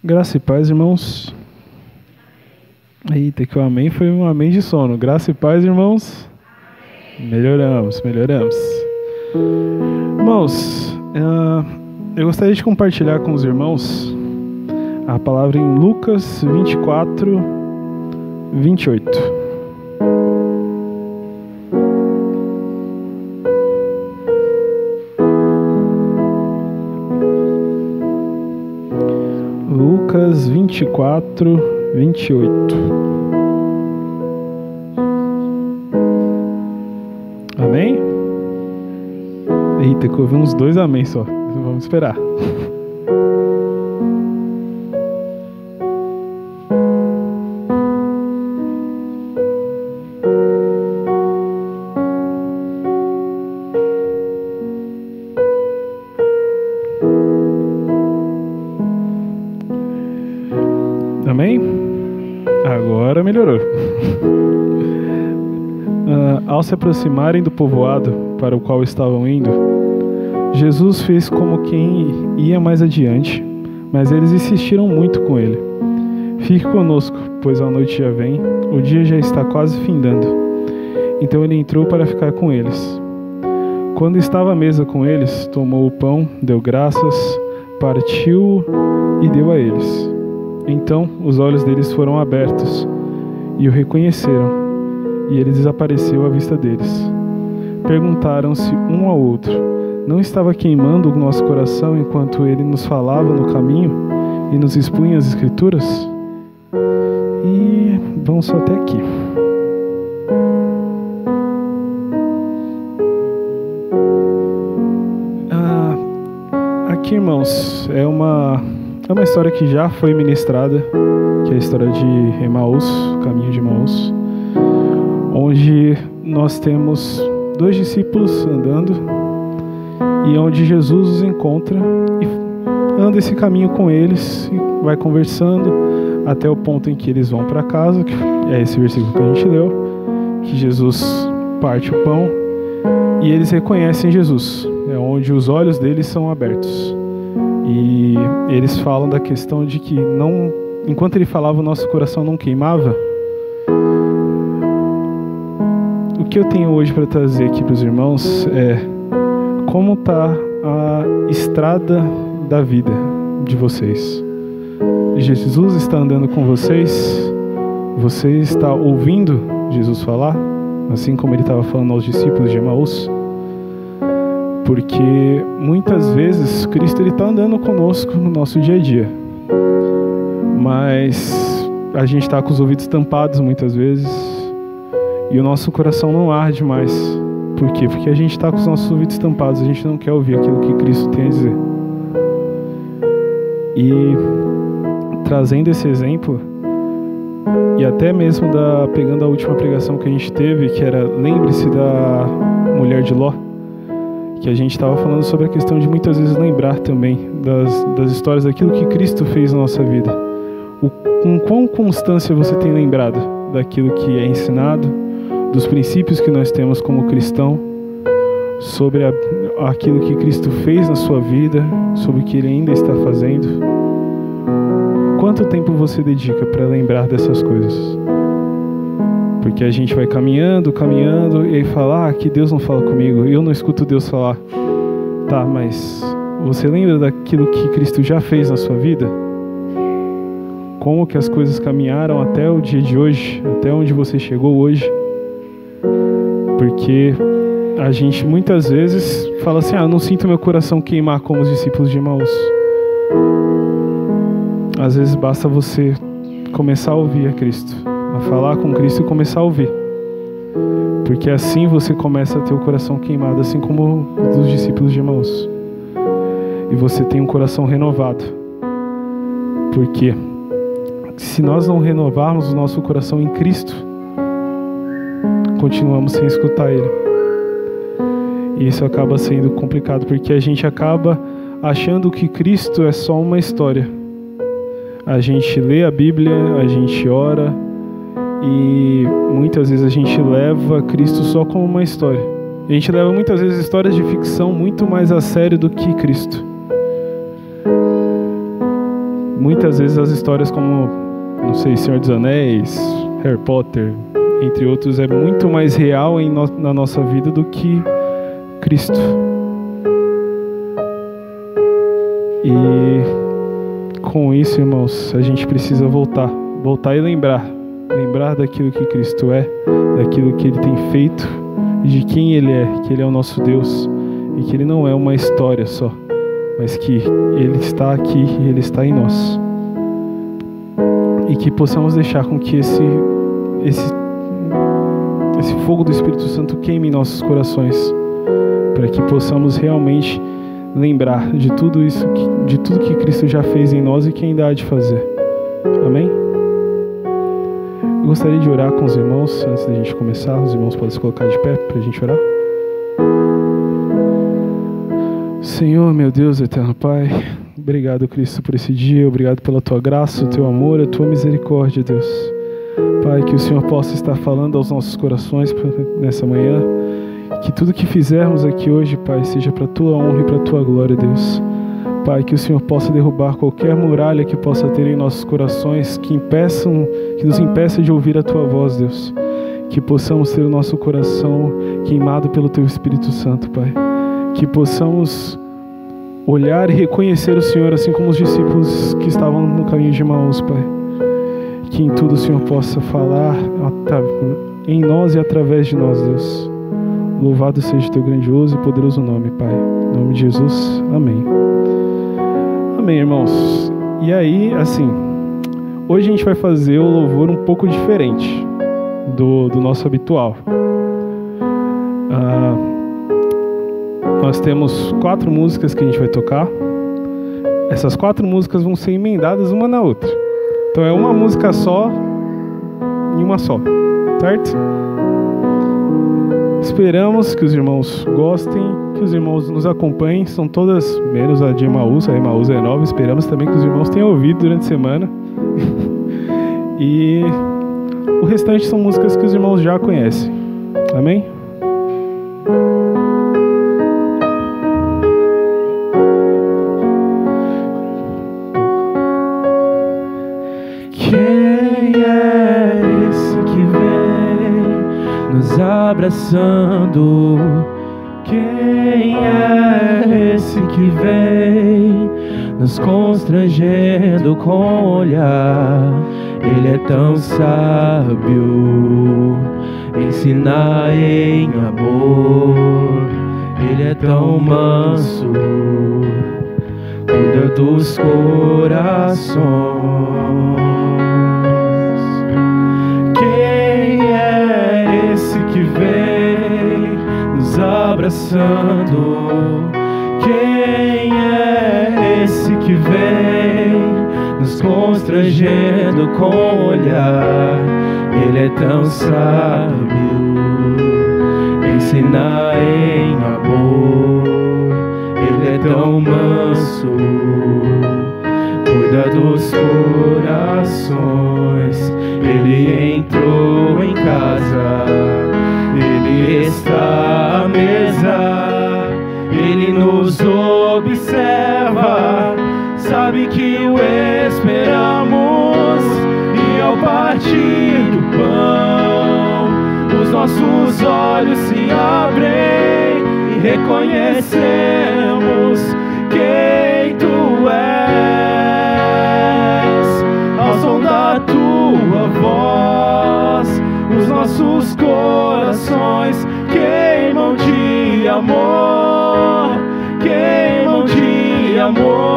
Graça e paz, irmãos. Eita, que o amém foi um amém de sono. Graça e paz, irmãos. Melhoramos. Irmãos, eu gostaria de compartilhar com os irmãos a palavra em Lucas 24, 28. Lucas 24, 28. Amém? Eita, que eu ouvi uns 2 amém só. Vamos esperar. Amém? Agora melhorou. Ao se aproximarem do povoado para o qual estavam indo, Jesus fez como quem ia mais adiante, mas eles insistiram muito com ele. Fique conosco, pois a noite já vem, o dia já está quase findando. Então ele entrou para ficar com eles. Quando estava à mesa com eles, tomou o pão, deu graças, partiu e deu a eles. Então os olhos deles foram abertos e o reconheceram, e ele desapareceu à vista deles. Perguntaram-se um ao outro: não estava queimando o nosso coração enquanto ele nos falava no caminho e nos expunha as Escrituras? E vamos só até aqui. Aqui, irmãos, é uma história que já foi ministrada, que é a história de Emaús, o caminho de Emaús, onde nós temos 2 discípulos andando e onde Jesus os encontra e anda esse caminho com eles e vai conversando até o ponto em que eles vão para casa, que é esse versículo que a gente leu, que Jesus parte o pão e eles reconhecem Jesus, é onde os olhos deles são abertos. E eles falam da questão de que enquanto ele falava, o nosso coração não queimava. O que eu tenho hoje para trazer aqui para os irmãos é como está a estrada da vida de vocês. Jesus está andando com vocês? Você está ouvindo Jesus falar? Assim como ele estava falando aos discípulos de Emaús? Porque muitas vezes Cristo está andando conosco no nosso dia a dia, mas a gente está com os ouvidos tampados muitas vezes e o nosso coração não arde mais. Por quê? Porque a gente está com os nossos ouvidos tampados, a gente não quer ouvir aquilo que Cristo tem a dizer. E trazendo esse exemplo, e até mesmo pegando a última pregação que a gente teve, que era lembre-se da mulher de Ló, que a gente estava falando sobre a questão de muitas vezes lembrar também das histórias daquilo que Cristo fez na nossa vida. Com quão constância você tem lembrado daquilo que é ensinado, dos princípios que nós temos como cristão, sobre aquilo que Cristo fez na sua vida, sobre o que Ele ainda está fazendo? Quanto tempo você dedica para lembrar dessas coisas? Porque a gente vai caminhando e aí fala, que Deus não fala comigo, eu não escuto Deus falar. Tá, mas você lembra daquilo que Cristo já fez na sua vida? Como que as coisas caminharam até o dia de hoje, até onde você chegou hoje? Porque a gente muitas vezes fala assim, eu não sinto meu coração queimar como os discípulos de Emaús. Às vezes basta você começar a ouvir a Cristo, a falar com Cristo e começar a ouvir, porque assim você começa a ter o coração queimado, assim como o dos discípulos de Emaús, e você tem um coração renovado. Porque se nós não renovarmos o nosso coração em Cristo, continuamos sem escutar Ele, e isso acaba sendo complicado, porque a gente acaba achando que Cristo é só uma história. A gente lê a Bíblia, a gente ora, e muitas vezes a gente leva Cristo só como uma história. A gente leva muitas vezes histórias de ficção muito mais a sério do que Cristo. muitas vezes as histórias como, não sei, Senhor dos Anéis, Harry Potter, entre outros, é muito mais real na nossa vida do que Cristo. E com isso, irmãos, a gente precisa voltar e lembrar daquilo que Cristo é, daquilo que Ele tem feito, de quem Ele é, que Ele é o nosso Deus e que Ele não é uma história só, mas que Ele está aqui e Ele está em nós. E que possamos deixar com que esse fogo do Espírito Santo queime em nossos corações, para que possamos realmente lembrar de tudo isso, de tudo que Cristo já fez em nós e que ainda há de fazer. Amém? Eu gostaria de orar com os irmãos antes da gente começar. Os irmãos podem se colocar de pé para a gente orar. Senhor, meu Deus, eterno Pai, obrigado, Cristo, por esse dia. Obrigado pela Tua graça, o Teu amor, a Tua misericórdia, Deus. Pai, que o Senhor possa estar falando aos nossos corações nessa manhã. Que tudo que fizermos aqui hoje, Pai, seja para a Tua honra e para a Tua glória, Deus. Pai, que o Senhor possa derrubar qualquer muralha que possa ter em nossos corações, que nos impeça de ouvir a Tua voz, Deus. Que possamos ter o nosso coração queimado pelo Teu Espírito Santo, Pai. Que possamos olhar e reconhecer o Senhor, assim como os discípulos que estavam no caminho de Emaús, Pai. Que em tudo o Senhor possa falar em nós e através de nós, Deus. Louvado seja o Teu grandioso e poderoso nome, Pai. Em nome de Jesus, amém. Amém, irmãos. E aí, assim, hoje a gente vai fazer o louvor um pouco diferente do nosso habitual. Nós temos 4 músicas que a gente vai tocar. Essas 4 músicas vão ser emendadas uma na outra. Então é uma música só em uma só, certo? Esperamos que os irmãos gostem, que os irmãos nos acompanhem. São todas, menos a de Emaús, a Emaús é nova. Esperamos também que os irmãos tenham ouvido durante a semana. E o restante são músicas que os irmãos já conhecem. Amém? Quem é esse que vem nos abraçando? Quem é esse que vem nos constrangendo com o olhar? Ele é tão sábio, ensina em amor. Ele é tão manso, cuida dos corações. Quem é esse que vem nos abraçando? Quem é esse que vem nos constrangendo com o olhar? Ele é tão sábio, ensina em amor. Ele é tão manso, cuida dos corações. Ele entrou em casa, Ele está à mesa. Ele nos observa, sabe que o esperamos. E ao partir do pão, os nossos olhos se abrem e reconhecemos quem Tu és. Ao som da Tua voz, os nossos corações queimam de amor, queimam de amor.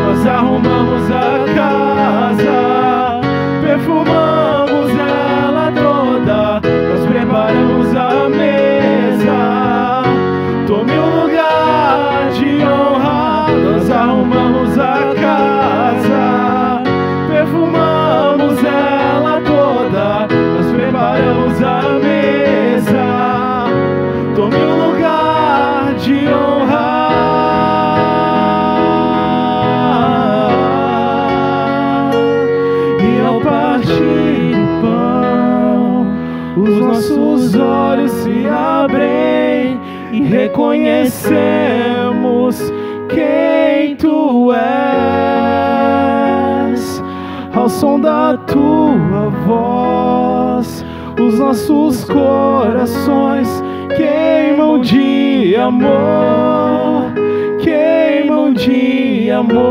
Nós arrumamos a casa, perfumamos ela toda, nós preparamos a mesa. Tome um lugar de honra. Nós arrumamos a casa, perfumamos ela toda, nós preparamos a mesa. Tome um lugar de honra. E ao partir do pão, os nossos olhos se abrem e reconhecemos quem tu és. Ao som da tua voz, os nossos corações queimam de amor, queimam de amor.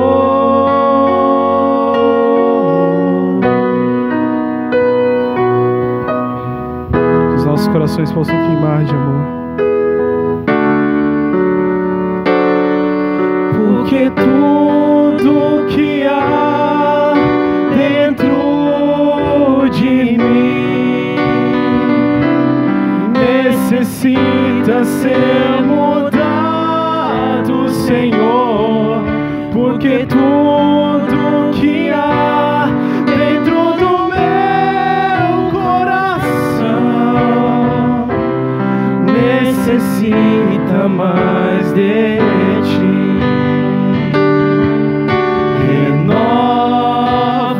Que os nossos corações possam queimar de amor. Porque tudo que há dentro de mim necessita ser mudado, Senhor. Porque tudo que há dentro do meu coração necessita mais de ti.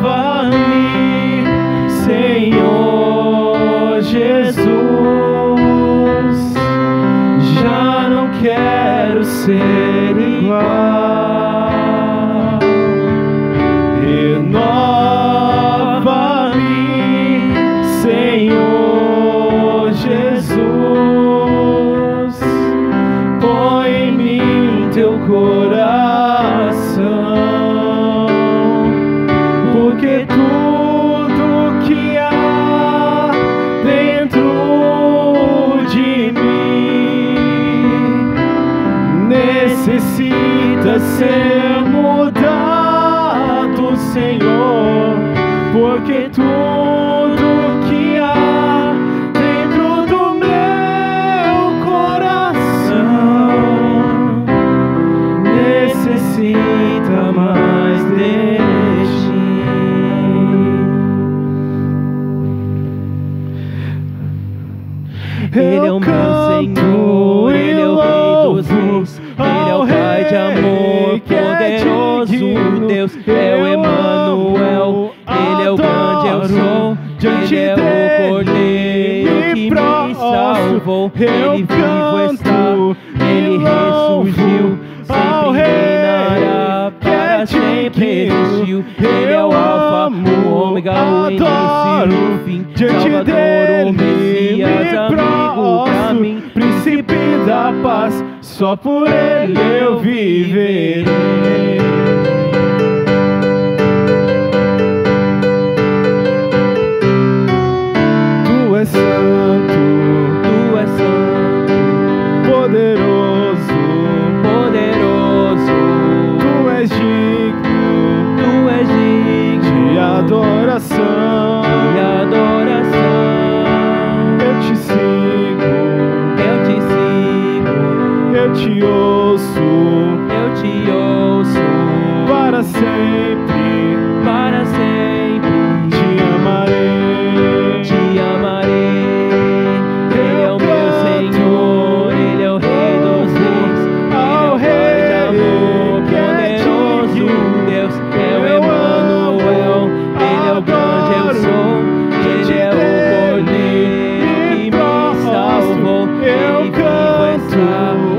Renova-me, Senhor Jesus. Já não quero ser igual. Renova-me, Senhor Jesus. Põe em mim teu coração. Porque tudo que há dentro de mim necessita ser mudado, Senhor. Porque tudo que há dentro do meu coração necessita mais de ti. Ele é o meu Senhor, Ele é o Rei dos Reis, Ele é o Pai de amor, poderoso Deus, é o Emmanuel, Ele é o grande eu sou, Ele é o Cordeiro que me salvou, Ele vivo está, Ele ressurgiu, sempre reinará, para sempre existiu, Ele é o Alfa, o Ômega, o início e o fim, Salvador, o Messias, amigo pra mim, Príncipe da paz, só por Ele eu viverei. Tu és santo, Tu és santo, poderoso, poderoso, Tu és digno Tu és digno de adoração. de adoração. Eu te sigo, Eu te sigo, eu te ouço, eu te ouço, para sempre para sempre te amarei. te amarei. Ele é o meu Senhor, Ele é o Rei dos Reis, Ele é o Pai de amor, poderoso Deus, é o Emmanuel, Ele é o grande eu sou, Ele é o Cordeiro que me salvou, Ele vivo está,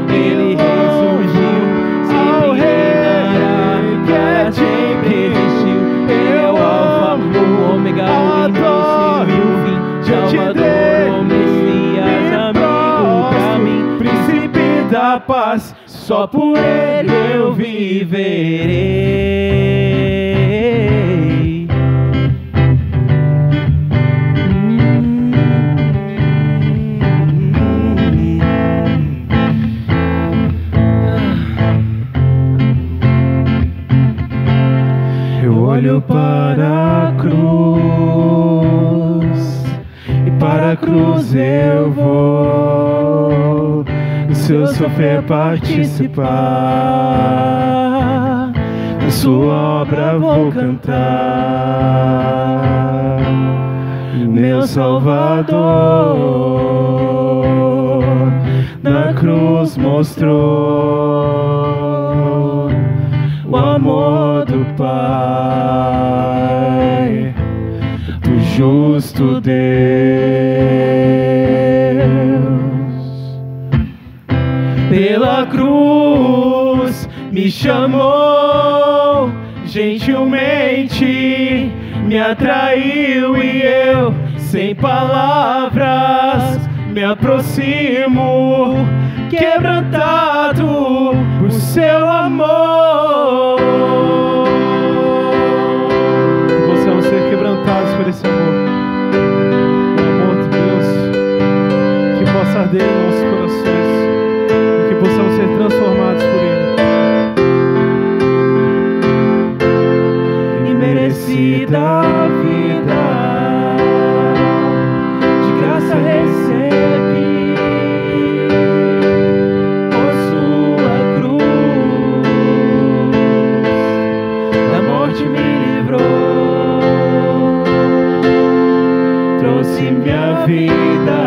Ele ressurgiu, sempre reinará, para sempre existiu, Ele é o Alfa, o Ômega, o início e o fim, Salvador, o Messias, amigo pra mim, Príncipe da paz, só por Ele eu viverei. Eu olho para a cruz e para a cruz eu vou. Se eu sofrer participar, da sua obra vou cantar. Meu Salvador na cruz mostrou o amor do Pai, do justo Deus. Pela cruz me me chamou gentilmente, me atraiu e eu, sem palavras, me aproximo, quebrantado por seu amor. Que possamos ser quebrantados por esse amor. O amor de Deus que possa arder em nossos corações e que possamos ser transformados por Ele. Imerecida vida, de graça recebi, por sua cruz, da morte me livrou, trouxe minha vida,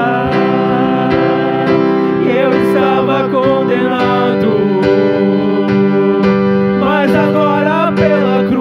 e eu estava condenado, mas agora pela cruz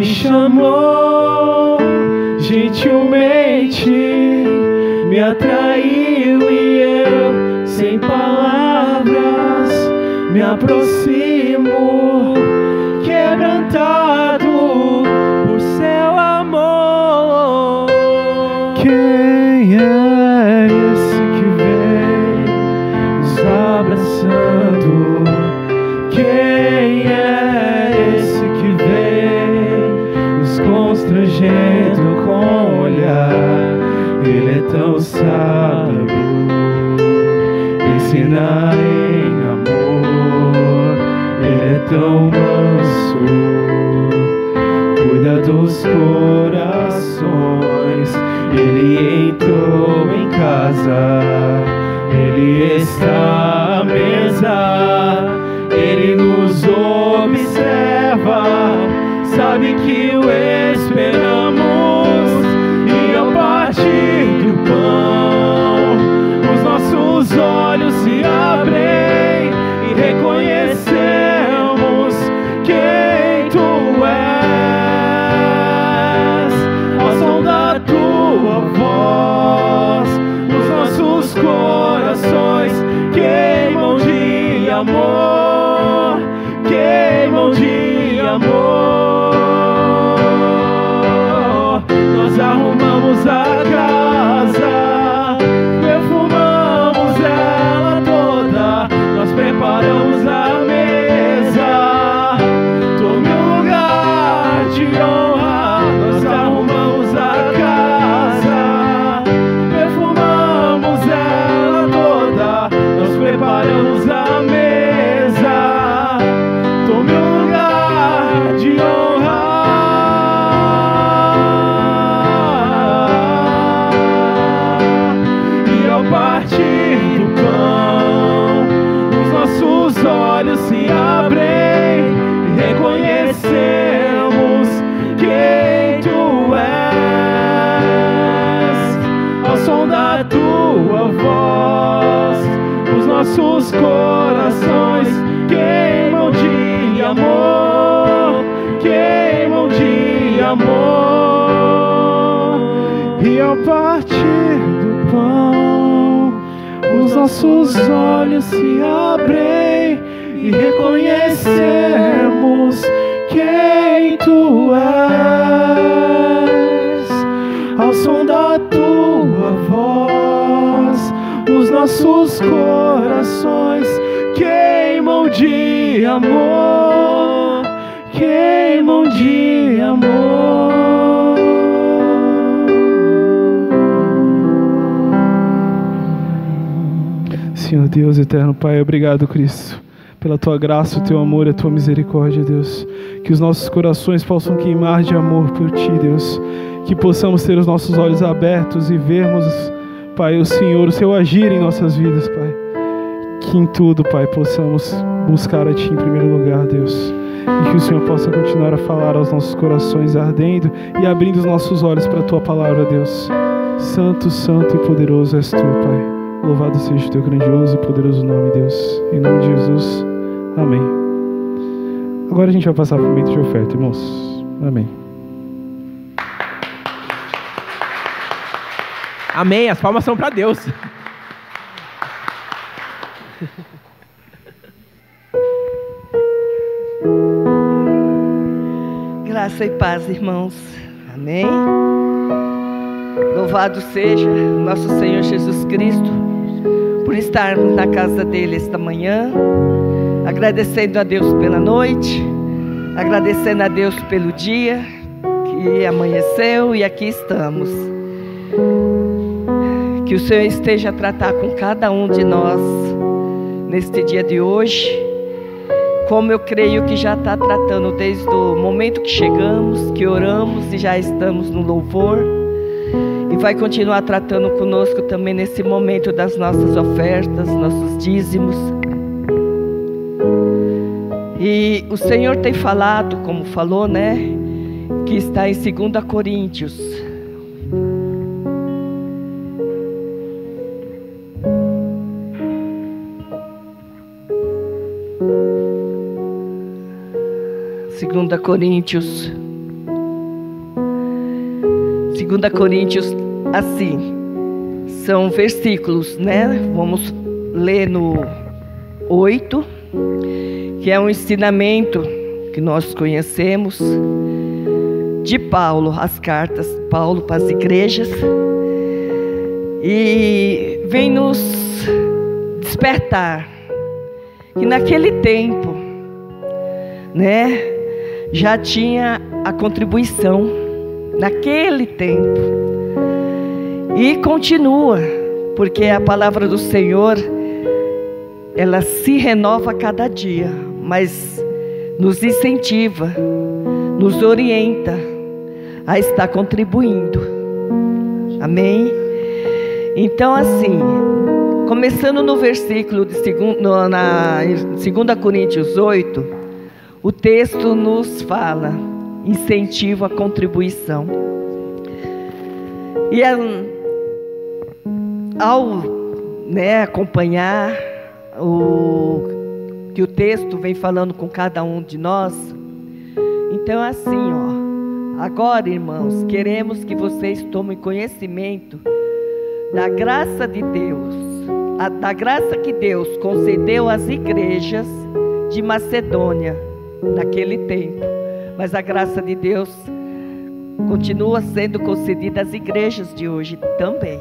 chamou gentilmente, me atraiu e eu, sem palavras, me aproximo, quebrantado por seu amor. Quem é esse que vem nos abraçando? Quem é esse que vem nos constrangendo com o olhar? Ele é tão sábio, ensina em amor. Ele é tão manso, cuida dos corações. Ele entrou em casa, Ele está à mesa, Ele nos observa, sabe que o esperamos, e ao partir do pão, os nossos olhos se abrem e reconhecemos quem Tu és. Ao som da Tua voz, os nossos corações queimam de amor, queimam de amor. Nós arrumamos a casa, perfumamos ela toda, nós preparamos a mesa. Tome um lugar de honra. Nós arrumamos a casa, perfumamos ela toda, nós preparamos a mesa. Tome um lugar de honra. E ao partir do pão, os nossos olhos se abrem e reconhecemos quem Tu és. Ao som da Tua voz, os nossos corações queimam de amor, queimam de amor. ao partir do pão, os nossos olhos se abrem e reconhecemos quem Tu és. Ao som da Tua voz, os nossos corações queimam de amor, queimam de amor. Senhor Deus eterno, Pai, obrigado, Cristo, pela Tua graça, o Teu amor e a Tua misericórdia, Deus. Que os nossos corações possam queimar de amor por Ti, Deus. Que possamos ter os nossos olhos abertos e vermos, Pai, o Senhor, o Seu agir em nossas vidas, Pai. Que em tudo, Pai, possamos buscar a Ti em primeiro lugar, Deus. E que o Senhor possa continuar a falar aos nossos corações, ardendo e abrindo os nossos olhos para a Tua palavra, Deus. Santo, santo e poderoso és Tu, Pai. Louvado seja o Teu grandioso e poderoso nome, Deus. Em nome de Jesus, amém. Agora a gente vai passar para o momento de oferta, irmãos. Amém. Amém, as palmas são para Deus. Graça e paz, irmãos. Amém. Louvado seja nosso Senhor Jesus Cristo por estarmos na casa dele esta manhã, agradecendo a Deus pela noite, agradecendo a Deus pelo dia que amanheceu e aqui estamos. Que o Senhor esteja a tratar com cada um de nós neste dia de hoje, como eu creio que já está tratando desde o momento que chegamos, que oramos e já estamos no louvor, e vai continuar tratando conosco também nesse momento das nossas ofertas, nossos dízimos. E o Senhor tem falado, como falou, né, que está em 2 Coríntios. Coríntios, assim, são versículos, né? Vamos ler no 8, que é um ensinamento que nós conhecemos de Paulo, as cartas de Paulo para as igrejas, e vem nos despertar que naquele tempo, né, já tinha a contribuição naquele tempo, e continua, porque a palavra do Senhor, ela se renova a cada dia, mas nos incentiva, nos orienta a estar contribuindo. Amém? Então, assim, começando no versículo de 2 Coríntios 8, o texto nos fala incentivo à contribuição. E ao acompanhar o que o texto vem falando com cada um de nós, então assim, agora, irmãos, queremos que vocês tomem conhecimento da graça de Deus, da graça que Deus concedeu às igrejas de Macedônia naquele tempo, mas a graça de Deus continua sendo concedida às igrejas de hoje também.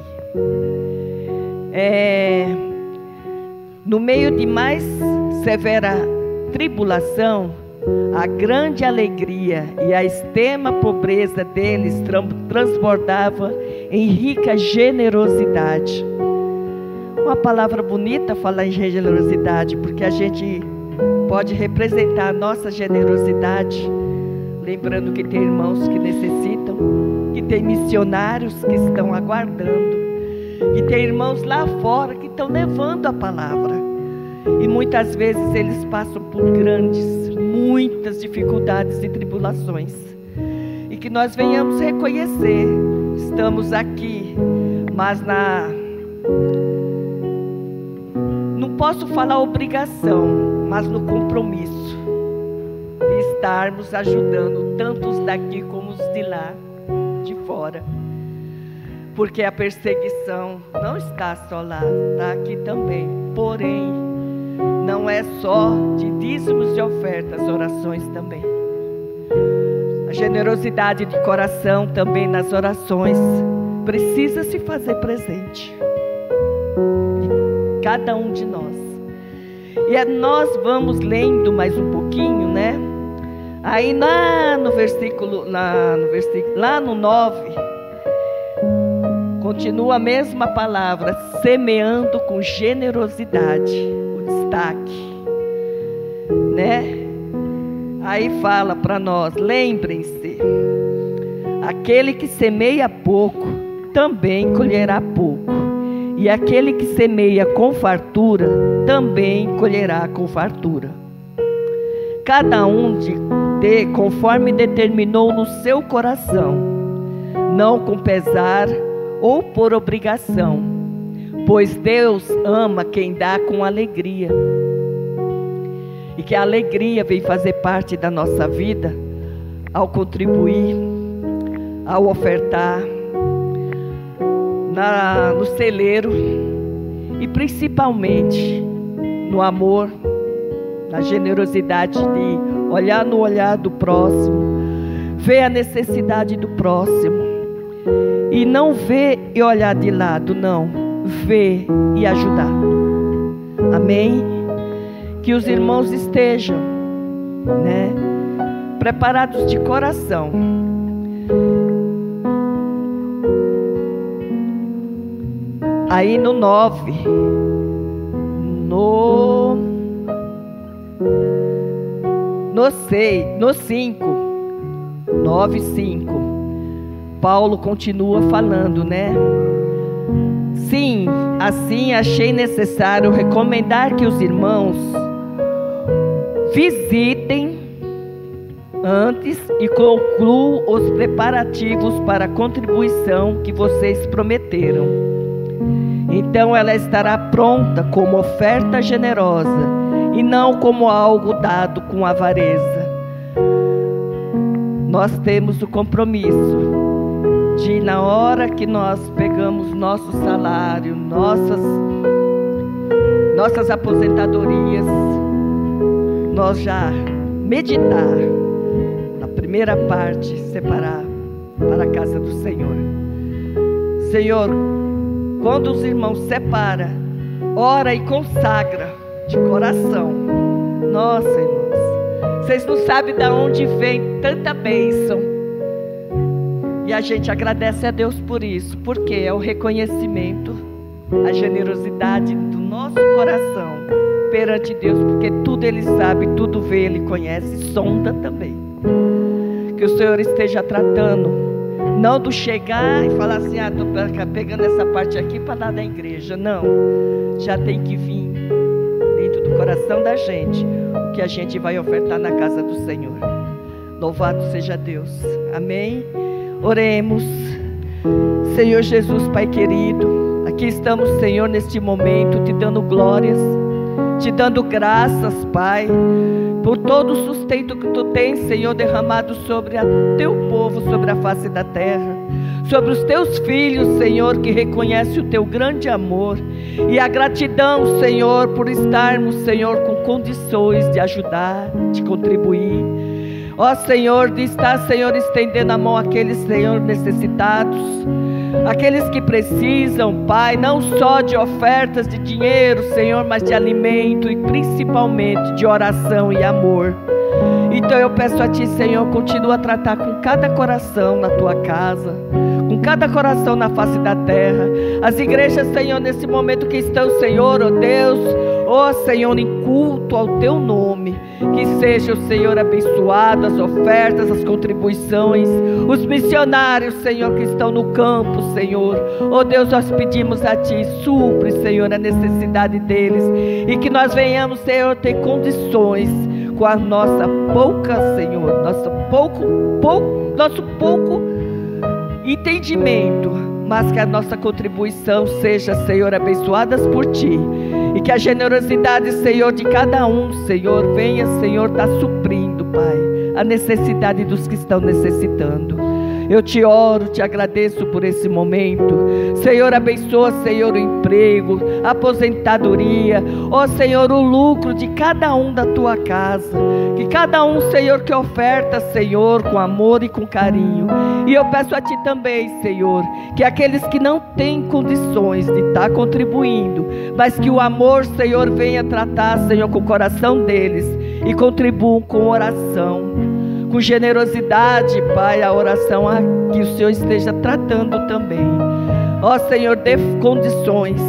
No meio de mais severa tribulação, a grande alegria e a extrema pobreza deles transbordava em rica generosidade. Uma palavra bonita falar em generosidade, porque a gente pode representar a nossa generosidade, lembrando que tem irmãos que necessitam, que tem missionários que estão aguardando, e tem irmãos lá fora que estão levando a palavra, e muitas vezes eles passam por muitas dificuldades e tribulações, e que nós venhamos reconhecer, estamos aqui, mas não posso falar obrigação, mas no compromisso de estarmos ajudando tanto os daqui como os de lá, de fora. porque a perseguição não está só lá, está aqui também. Porém, não é só de dízimos e ofertas, orações também. A generosidade de coração também nas orações precisa se fazer presente em cada um de nós. E nós vamos lendo mais um pouquinho, né? Aí lá no versículo, lá no 9, continua a mesma palavra, semeando com generosidade, o destaque, né? Aí fala para nós, lembrem-se, aquele que semeia pouco, também colherá pouco. E aquele que semeia com fartura, também colherá com fartura. Cada um dê conforme determinou no seu coração, não com pesar ou por obrigação, pois Deus ama quem dá com alegria. E que a alegria vem fazer parte da nossa vida ao contribuir, ao ofertar, no celeiro e principalmente no amor, na generosidade de olhar no olhar do próximo, ver a necessidade do próximo e não ver e olhar de lado, não, ver e ajudar. Amém? Que os irmãos estejam, né, preparados de coração. Aí no 9, no 5, 9, 5, Paulo continua falando, né? Sim, assim achei necessário recomendar que os irmãos visitem antes e concluam os preparativos para a contribuição que vocês prometeram. Então ela estará pronta como oferta generosa e não como algo dado com avareza. Nós temos o compromisso de, na hora que nós pegamos nosso salário, nossas aposentadorias, nós já meditar na primeira parte, separar para a casa do Senhor. Senhor, quando os irmãos separam, ora e consagra de coração. Nossa, irmãos, vocês não sabem de onde vem tanta bênção. E a gente agradece a Deus por isso, porque é o reconhecimento, a generosidade do nosso coração perante Deus, porque tudo Ele sabe, tudo vê, Ele conhece, sonda também. Que o Senhor esteja tratando, não do chegar e falar assim, estou pegando essa parte aqui para dar na igreja. Não, já tem que vir dentro do coração da gente o que a gente vai ofertar na casa do Senhor. Louvado seja Deus. Amém? Oremos. Senhor Jesus, Pai querido, aqui estamos, Senhor, neste momento, te dando glórias, te dando graças, Pai, por todo o sustento que Tu tens, Senhor, derramado sobre o Teu povo, sobre a face da terra, sobre os Teus filhos, Senhor, que reconhecem o Teu grande amor, e a gratidão, Senhor, por estarmos, Senhor, com condições de ajudar, de contribuir. Ó Senhor, de estar, Senhor, estendendo a mão àqueles, Senhor, necessitados, aqueles que precisam, Pai, não só de ofertas de dinheiro, Senhor, mas de alimento e principalmente de oração e amor. Então eu peço a Ti, Senhor, continua a tratar com cada coração na Tua casa, com cada coração na face da terra. As igrejas, Senhor, nesse momento que estão, Senhor, ó Deus, ó Senhor, em culto ao Teu nome, que seja, Senhor, abençoado as ofertas, as contribuições, os missionários, Senhor, que estão no campo, Senhor, ó Deus, nós pedimos a Ti, supre, Senhor, a necessidade deles, e que nós venhamos, Senhor, ter condições com a nossa pouca, Senhor, nosso pouco entendimento, mas que a nossa contribuição seja, Senhor, abençoadas por Ti, e que a generosidade, Senhor, de cada um, Senhor, venha, Senhor, estar suprindo, Pai, a necessidade dos que estão necessitando. Eu te oro, te agradeço por esse momento. Senhor, abençoa, Senhor, o emprego, a aposentadoria, ó Senhor, o lucro de cada um da tua casa. Que cada um, Senhor, que oferta, Senhor, com amor e com carinho. E eu peço a ti também, Senhor, que aqueles que não têm condições de estar contribuindo, mas que o amor, Senhor, venha tratar, Senhor, com o coração deles e contribuam com oração, com generosidade, Pai, a oração que o Senhor esteja tratando também. Ó Senhor, dê condições,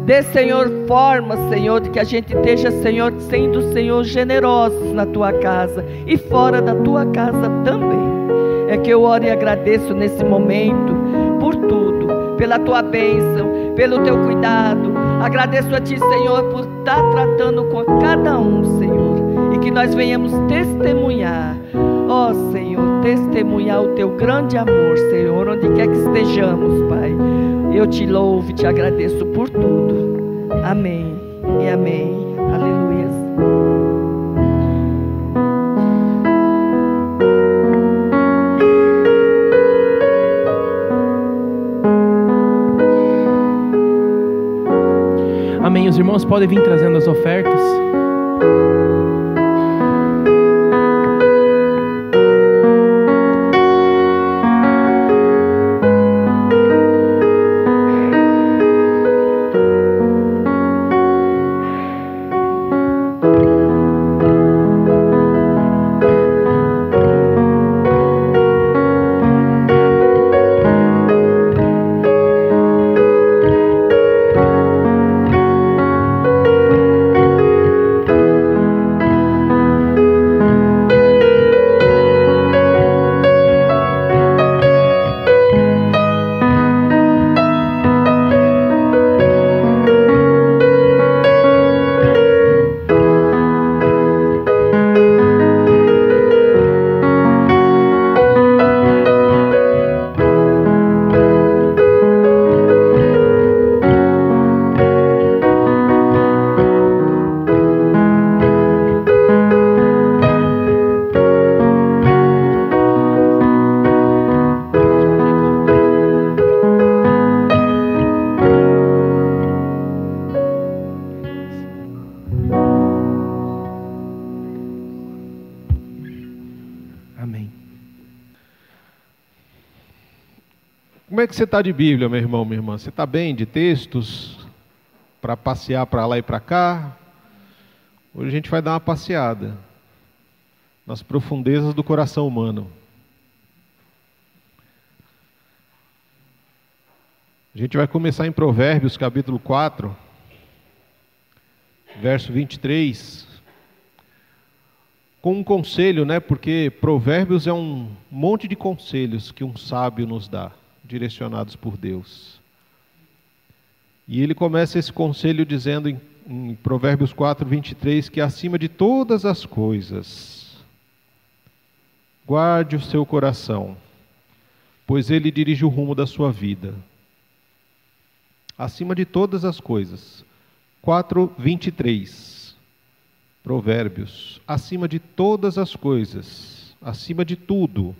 dê, Senhor, forma, Senhor, de que a gente esteja, Senhor, sendo, Senhor, generosos na tua casa e fora da tua casa também. É que eu oro e agradeço nesse momento por tudo, pela tua bênção, pelo teu cuidado. Agradeço a ti, Senhor, por estar tratando com cada um, Senhor, e que nós venhamos testemunhar, ó Senhor, testemunhar o teu grande amor, Senhor, onde quer que estejamos, Pai. Eu te louvo e te agradeço por tudo. Amém e amém. Aleluia. Amém. Os irmãos podem vir trazendo as ofertas. Como é que você está de Bíblia, meu irmão, minha irmã? Você está bem de textos para passear para lá e para cá? Hoje a gente vai dar uma passeada nas profundezas do coração humano. A gente vai começar em Provérbios, capítulo 4, verso 23, com um conselho, né? Porque Provérbios é um monte de conselhos que um sábio nos dá, direcionados por Deus. E ele começa esse conselho dizendo em Provérbios 4, 23, que acima de todas as coisas, guarde o seu coração, pois ele dirige o rumo da sua vida. Acima de todas as coisas. 4, 23. Provérbios. Acima de todas as coisas, acima de tudo,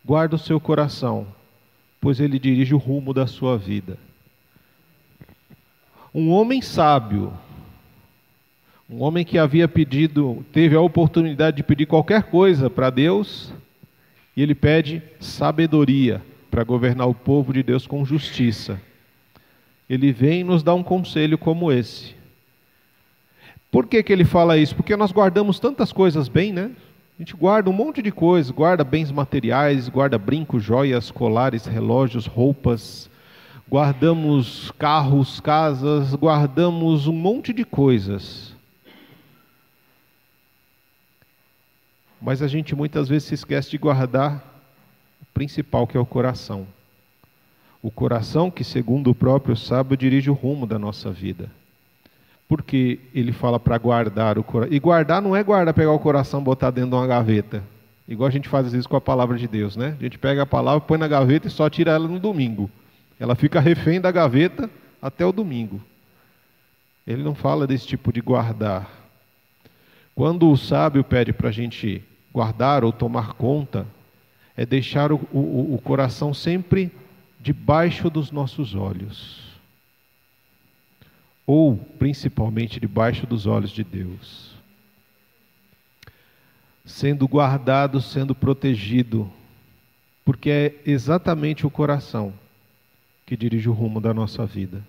guarda o seu coração, pois ele dirige o rumo da sua vida. Um homem sábio, um homem que teve a oportunidade de pedir qualquer coisa para Deus, e ele pede sabedoria para governar o povo de Deus com justiça. Ele vem e nos dá um conselho como esse. Por que ele fala isso? Porque nós guardamos tantas coisas bem, né? A gente guarda um monte de coisa, guarda bens materiais, guarda brincos, joias, colares, relógios, roupas, guardamos carros, casas, guardamos um monte de coisas. Mas a gente muitas vezes se esquece de guardar o principal, que é o coração. O coração que, segundo o próprio sábio, dirige o rumo da nossa vida. Porque ele fala para guardar o coração. E guardar não é pegar o coração e botar dentro de uma gaveta. Igual a gente faz às vezes com a palavra de Deus, né? A gente pega a palavra, põe na gaveta e só tira ela no domingo. Ela fica refém da gaveta até o domingo. Ele não fala desse tipo de guardar. Quando o sábio pede para a gente guardar ou tomar conta, é deixar o coração sempre debaixo dos nossos olhos. Ou, principalmente, debaixo dos olhos de Deus. Sendo guardado, sendo protegido, porque é exatamente o coração que dirige o rumo da nossa vida.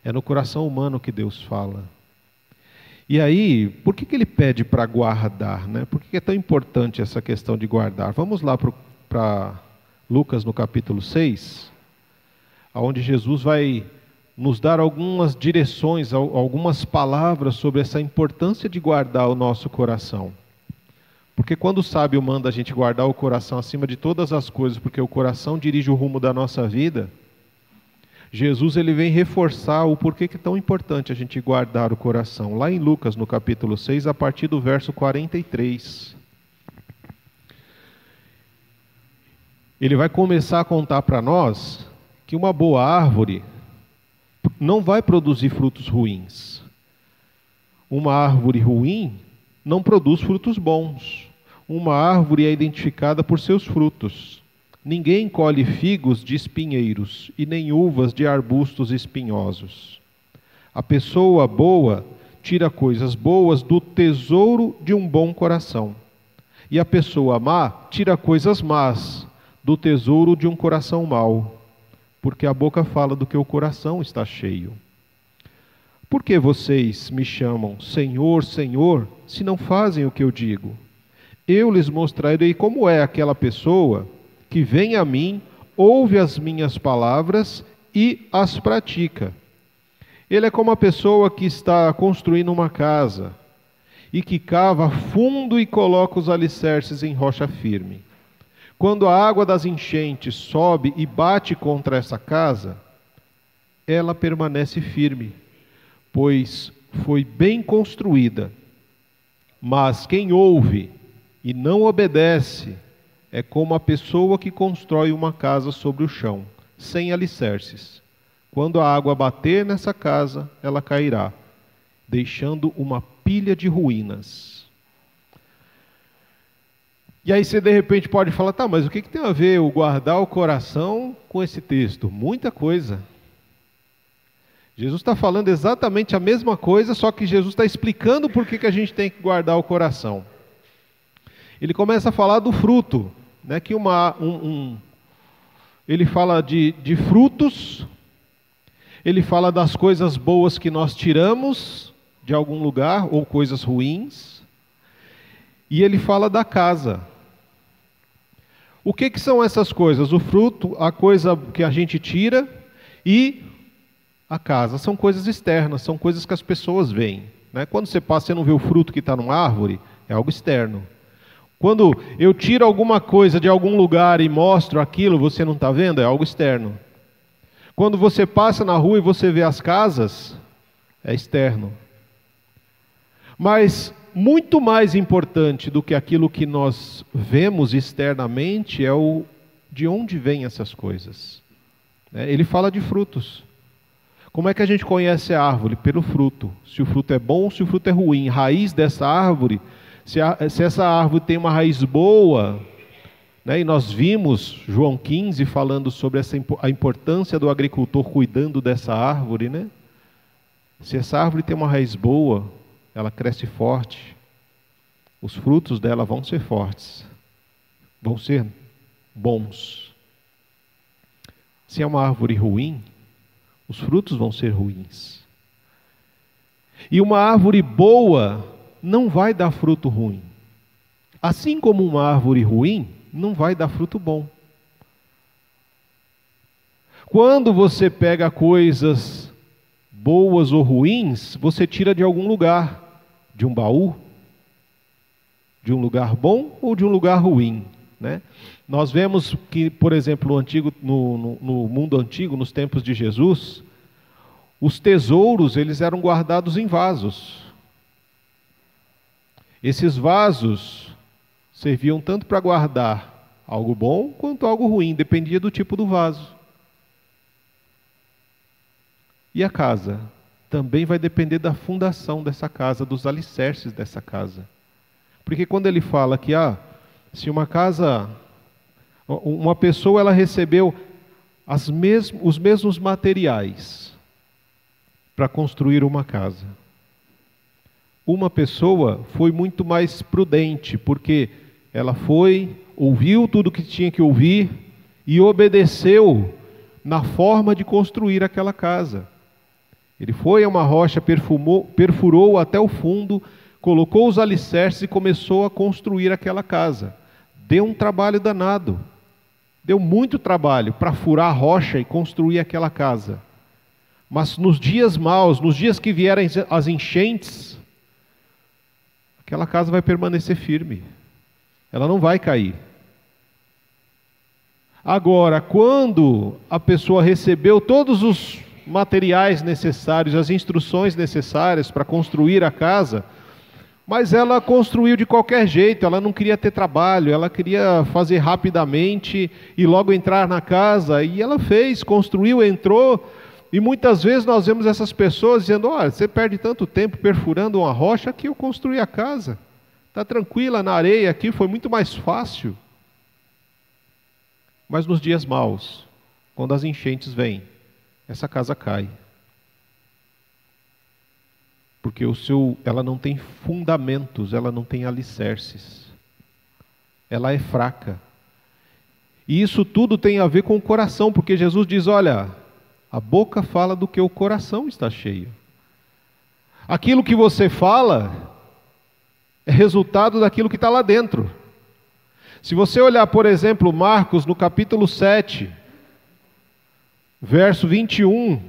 É no coração humano que Deus fala. E aí, por que ele pede para guardar, né? Por que é tão importante essa questão de guardar? Vamos lá para Lucas no capítulo 6, onde Jesus vai nos dar algumas direções, algumas palavras sobre essa importância de guardar o nosso coração. Porque quando o sábio manda a gente guardar o coração acima de todas as coisas, porque o coração dirige o rumo da nossa vida, Jesus ele vem reforçar o porquê que é tão importante a gente guardar o coração. Lá em Lucas, no capítulo 6, a partir do verso 43. Ele vai começar a contar para nós que uma boa árvore não vai produzir frutos ruins. Uma árvore ruim não produz frutos bons. Uma árvore é identificada por seus frutos. Ninguém colhe figos de espinheiros e nem uvas de arbustos espinhosos. A pessoa boa tira coisas boas do tesouro de um bom coração. E a pessoa má tira coisas más do tesouro de um coração mau. Porque a boca fala do que o coração está cheio. Por que vocês me chamam Senhor, Senhor, se não fazem o que eu digo? Eu lhes mostrarei como é aquela pessoa que vem a mim, ouve as minhas palavras e as pratica. Ele é como a pessoa que está construindo uma casa e que cava fundo e coloca os alicerces em rocha firme. Quando a água das enchentes sobe e bate contra essa casa, ela permanece firme, pois foi bem construída. Mas quem ouve e não obedece é como a pessoa que constrói uma casa sobre o chão, sem alicerces. Quando a água bater nessa casa, ela cairá, deixando uma pilha de ruínas. E aí você de repente pode falar, tá, mas o que tem a ver o guardar o coração com esse texto? Muita coisa. Jesus está falando exatamente a mesma coisa, só que Jesus está explicando por que a gente tem que guardar o coração. Ele começa a falar do fruto, né, que ele fala de frutos, ele fala das coisas boas que nós tiramos de algum lugar, ou coisas ruins, e ele fala da casa. O que são essas coisas? O fruto, a coisa que a gente tira, e a casa. São coisas externas, são coisas que as pessoas veem, né? Quando você passa, você não vê o fruto que está numa árvore, é algo externo. Quando eu tiro alguma coisa de algum lugar e mostro aquilo, você não está vendo? É algo externo. Quando você passa na rua e você vê as casas, é externo. Mas muito mais importante do que aquilo que nós vemos externamente é de onde vêm essas coisas. Ele fala de frutos. Como é que a gente conhece a árvore? Pelo fruto. Se o fruto é bom ou se o fruto é ruim. Raiz dessa árvore, se essa árvore tem uma raiz boa, né, e nós vimos João 15 falando sobre a importância do agricultor cuidando dessa árvore, né? Se essa árvore tem uma raiz boa, ela cresce forte, os frutos dela vão ser fortes, vão ser bons. Se é uma árvore ruim, os frutos vão ser ruins. E uma árvore boa não vai dar fruto ruim. Assim como uma árvore ruim não vai dar fruto bom. Quando você pega coisas boas ou ruins, você tira de algum lugar, de um baú, de um lugar bom ou de um lugar ruim, né? Nós vemos que, por exemplo, no mundo antigo, nos tempos de Jesus, os tesouros eles eram guardados em vasos. Esses vasos serviam tanto para guardar algo bom quanto algo ruim, dependia do tipo do vaso. E a casa? Também vai depender da fundação dessa casa, dos alicerces dessa casa. Porque quando ele fala que se uma casa Uma pessoa, ela recebeu os mesmos materiais para construir uma casa. Uma pessoa foi muito mais prudente, porque ela ouviu tudo o que tinha que ouvir e obedeceu na forma de construir aquela casa. Ele foi a uma rocha, perfurou até o fundo, colocou os alicerces e começou a construir aquela casa. Deu um trabalho danado. Deu muito trabalho para furar a rocha e construir aquela casa. Mas nos dias maus, nos dias que vierem as enchentes, aquela casa vai permanecer firme. Ela não vai cair. Agora, quando a pessoa recebeu todos os materiais necessários, as instruções necessárias para construir a casa, mas ela construiu de qualquer jeito, ela não queria ter trabalho, ela queria fazer rapidamente e logo entrar na casa, e ela fez, construiu, entrou, e muitas vezes nós vemos essas pessoas dizendo: olha, você perde tanto tempo perfurando uma rocha, que eu construí a casa, está tranquila na areia aqui, foi muito mais fácil. Mas nos dias maus, quando as enchentes vêm, essa casa cai. Porque ela não tem fundamentos, ela não tem alicerces. Ela é fraca. E isso tudo tem a ver com o coração, porque Jesus diz: olha, a boca fala do que o coração está cheio. Aquilo que você fala é resultado daquilo que está lá dentro. Se você olhar, por exemplo, Marcos, no capítulo 7, verso 21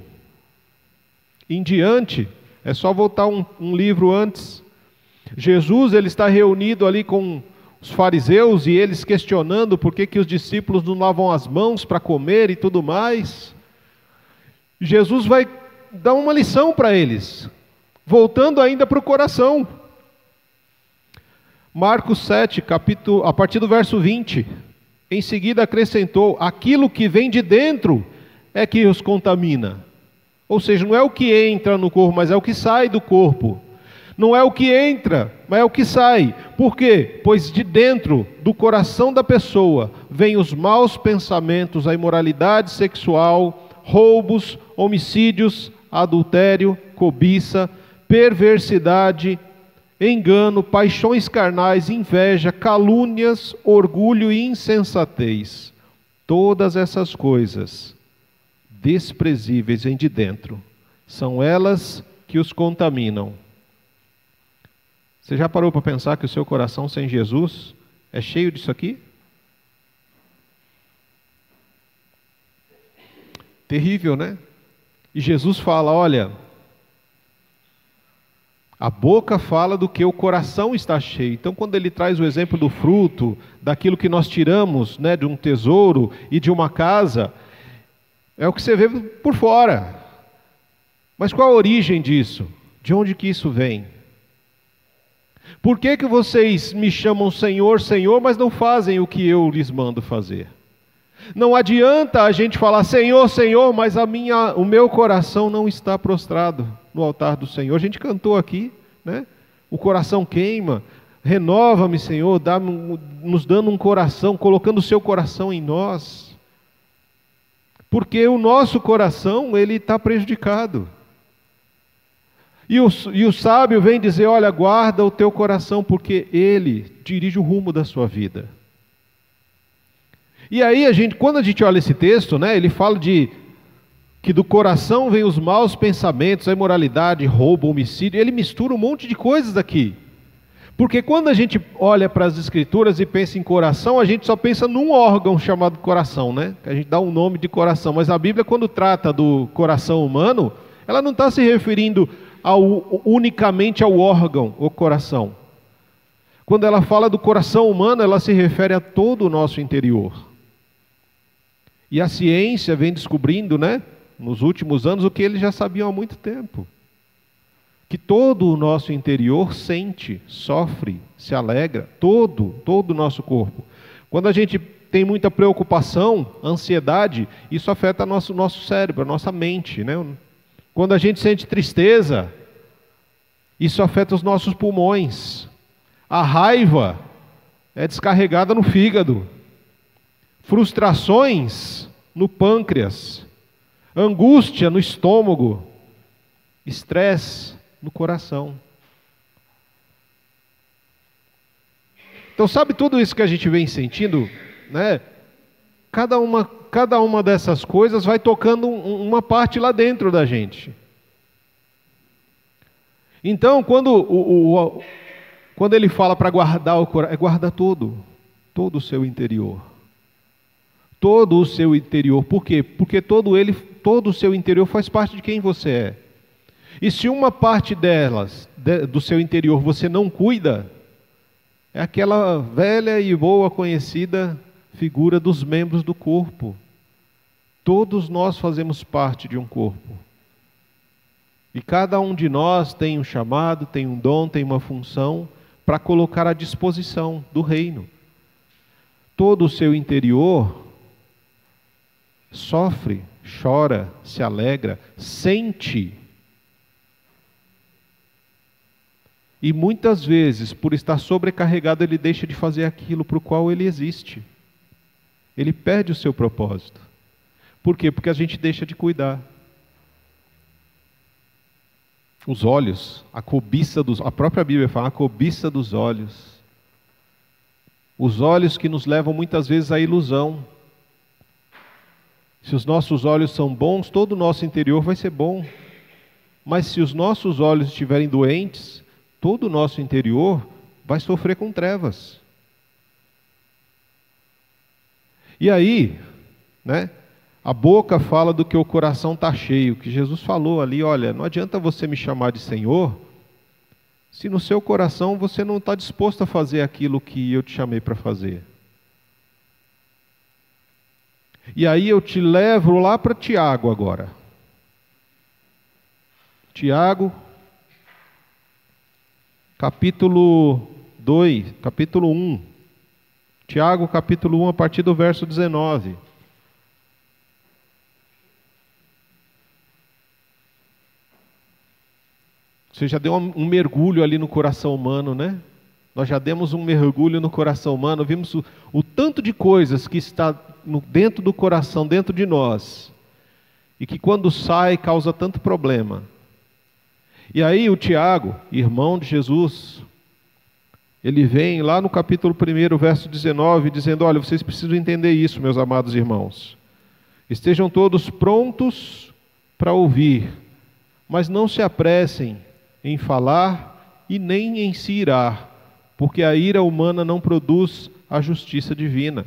em diante, é só voltar um livro antes. Jesus, ele está reunido ali com os fariseus e eles questionando por que os discípulos não lavam as mãos para comer e tudo mais. Jesus vai dar uma lição para eles, voltando ainda para o coração. Marcos 7, a partir do verso 20, em seguida acrescentou: aquilo que vem de dentro é que os contamina. Ou seja, não é o que entra no corpo, mas é o que sai do corpo. Não é o que entra, mas é o que sai. Por quê? Pois de dentro do coração da pessoa vêm os maus pensamentos, a imoralidade sexual, roubos, homicídios, adultério, cobiça, perversidade, engano, paixões carnais, inveja, calúnias, orgulho e insensatez. Todas essas coisas desprezíveis vêm de dentro. São elas que os contaminam. Você já parou para pensar que o seu coração sem Jesus é cheio disso aqui? Terrível, né? E Jesus fala: olha, a boca fala do que o coração está cheio. Então, quando ele traz o exemplo do fruto, daquilo que nós tiramos, né, de um tesouro e de uma casa, é o que você vê por fora. Mas qual a origem disso? De onde que isso vem? Por que vocês me chamam Senhor, Senhor, mas não fazem o que eu lhes mando fazer? Não adianta a gente falar Senhor, Senhor, mas o meu coração não está prostrado no altar do Senhor. A gente cantou aqui, né? O coração queima. Renova-me, Senhor, nos dando um coração, colocando o seu coração em nós. Porque o nosso coração, ele está prejudicado. E o sábio vem dizer: olha, guarda o teu coração, porque ele dirige o rumo da sua vida. E aí, quando a gente olha esse texto, né, ele fala que do coração vem os maus pensamentos, a imoralidade, roubo, homicídio. Ele mistura um monte de coisas aqui. Porque quando a gente olha para as Escrituras e pensa em coração, a gente só pensa num órgão chamado coração, né? A gente dá um nome de coração. Mas a Bíblia, quando trata do coração humano, ela não está se referindo unicamente ao órgão, o coração. Quando ela fala do coração humano, ela se refere a todo o nosso interior. E a ciência vem descobrindo, né, nos últimos anos, o que eles já sabiam há muito tempo. Que todo o nosso interior sente, sofre, se alegra, todo o nosso corpo. Quando a gente tem muita preocupação, ansiedade, isso afeta nosso cérebro, a nossa mente, né? Quando a gente sente tristeza, isso afeta os nossos pulmões. A raiva é descarregada no fígado. frustrações no pâncreas, angústia no estômago, estresse no coração. Então, sabe tudo isso que a gente vem sentindo, né? Cada uma dessas coisas vai tocando uma parte lá dentro da gente. Então, quando ele fala para guardar o coração, guarda todo o seu interior. Todo o seu interior. Por quê? Porque todo o seu interior faz parte de quem você é. E se uma parte do seu interior você não cuida, é aquela velha e boa conhecida figura dos membros do corpo. Todos nós fazemos parte de um corpo. E cada um de nós tem um chamado, tem um dom, tem uma função para colocar à disposição do reino. Todo o seu interior sofre, chora, se alegra, sente. E muitas vezes, por estar sobrecarregado, ele deixa de fazer aquilo para o qual ele existe. Ele perde o seu propósito. Por quê? Porque a gente deixa de cuidar. Os olhos, a própria Bíblia fala, a cobiça dos olhos. Os olhos que nos levam muitas vezes à ilusão. Se os nossos olhos são bons, todo o nosso interior vai ser bom. Mas se os nossos olhos estiverem doentes, todo o nosso interior vai sofrer com trevas. E aí, né? A boca fala do que o coração está cheio, que Jesus falou ali, olha, não adianta você me chamar de Senhor, se no seu coração você não está disposto a fazer aquilo que eu te chamei para fazer. E aí eu te levo lá para Tiago agora. Tiago, capítulo 1. Tiago, capítulo 1, a partir do verso 19. Você já deu um mergulho ali no coração humano, né? Nós já demos um mergulho no coração humano, vimos o tanto de coisas que está dentro do coração, dentro de nós, e que quando sai causa tanto problema. E aí o Tiago, irmão de Jesus, ele vem lá no capítulo 1, verso 19, dizendo, olha, vocês precisam entender isso, meus amados irmãos. Estejam todos prontos para ouvir, mas não se apressem em falar e nem em se irar, porque a ira humana não produz a justiça divina.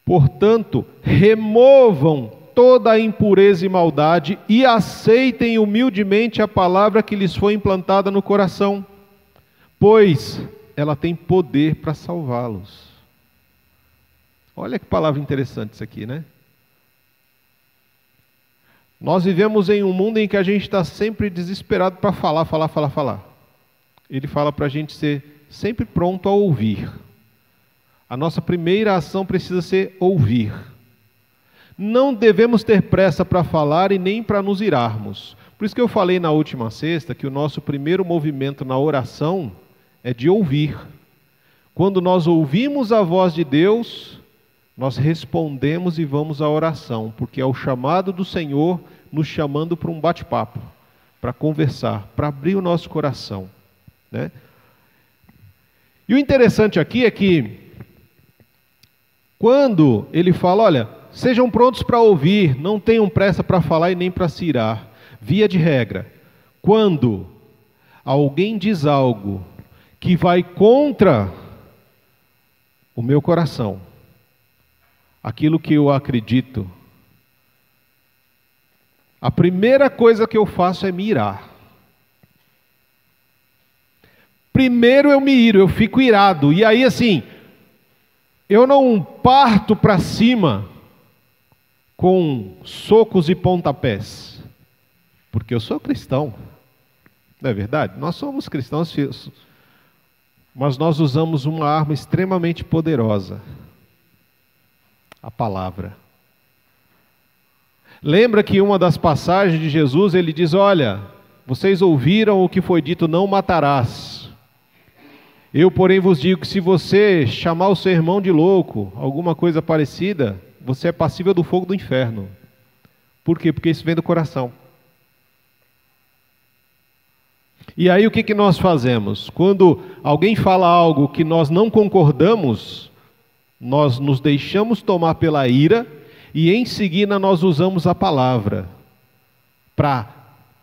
Portanto, removam toda a impureza e maldade e aceitem humildemente a palavra que lhes foi implantada no coração, pois ela tem poder para salvá-los. Olha que palavra interessante isso aqui, né? Nós vivemos em um mundo em que a gente está sempre desesperado para falar. Ele fala para a gente ser sempre pronto a ouvir. A nossa primeira ação precisa ser ouvir. Não devemos ter pressa para falar e nem para nos irarmos. Por isso que eu falei na última sexta que o nosso primeiro movimento na oração é de ouvir. Quando nós ouvimos a voz de Deus, nós respondemos e vamos à oração, porque é o chamado do Senhor nos chamando para um bate-papo, para conversar, para abrir o nosso coração, né? E o interessante aqui é que, quando ele fala, olha, sejam prontos para ouvir, não tenham pressa para falar e nem para se irar. Via de regra, quando alguém diz algo que vai contra o meu coração, aquilo que eu acredito, a primeira coisa que eu faço é me irar. Primeiro eu me iro, eu fico irado. E aí assim, eu não parto para cima com socos e pontapés, porque eu sou cristão, não é verdade? Nós somos cristãos, mas nós usamos uma arma extremamente poderosa, a palavra. Lembra que uma das passagens de Jesus, ele diz, olha, vocês ouviram o que foi dito, não matarás. Eu, porém, vos digo que se você chamar o seu irmão de louco, alguma coisa parecida, você é passível do fogo do inferno. Por quê? Porque isso vem do coração. E aí o que nós fazemos? Quando alguém fala algo que nós não concordamos, nós nos deixamos tomar pela ira e em seguida nós usamos a palavra para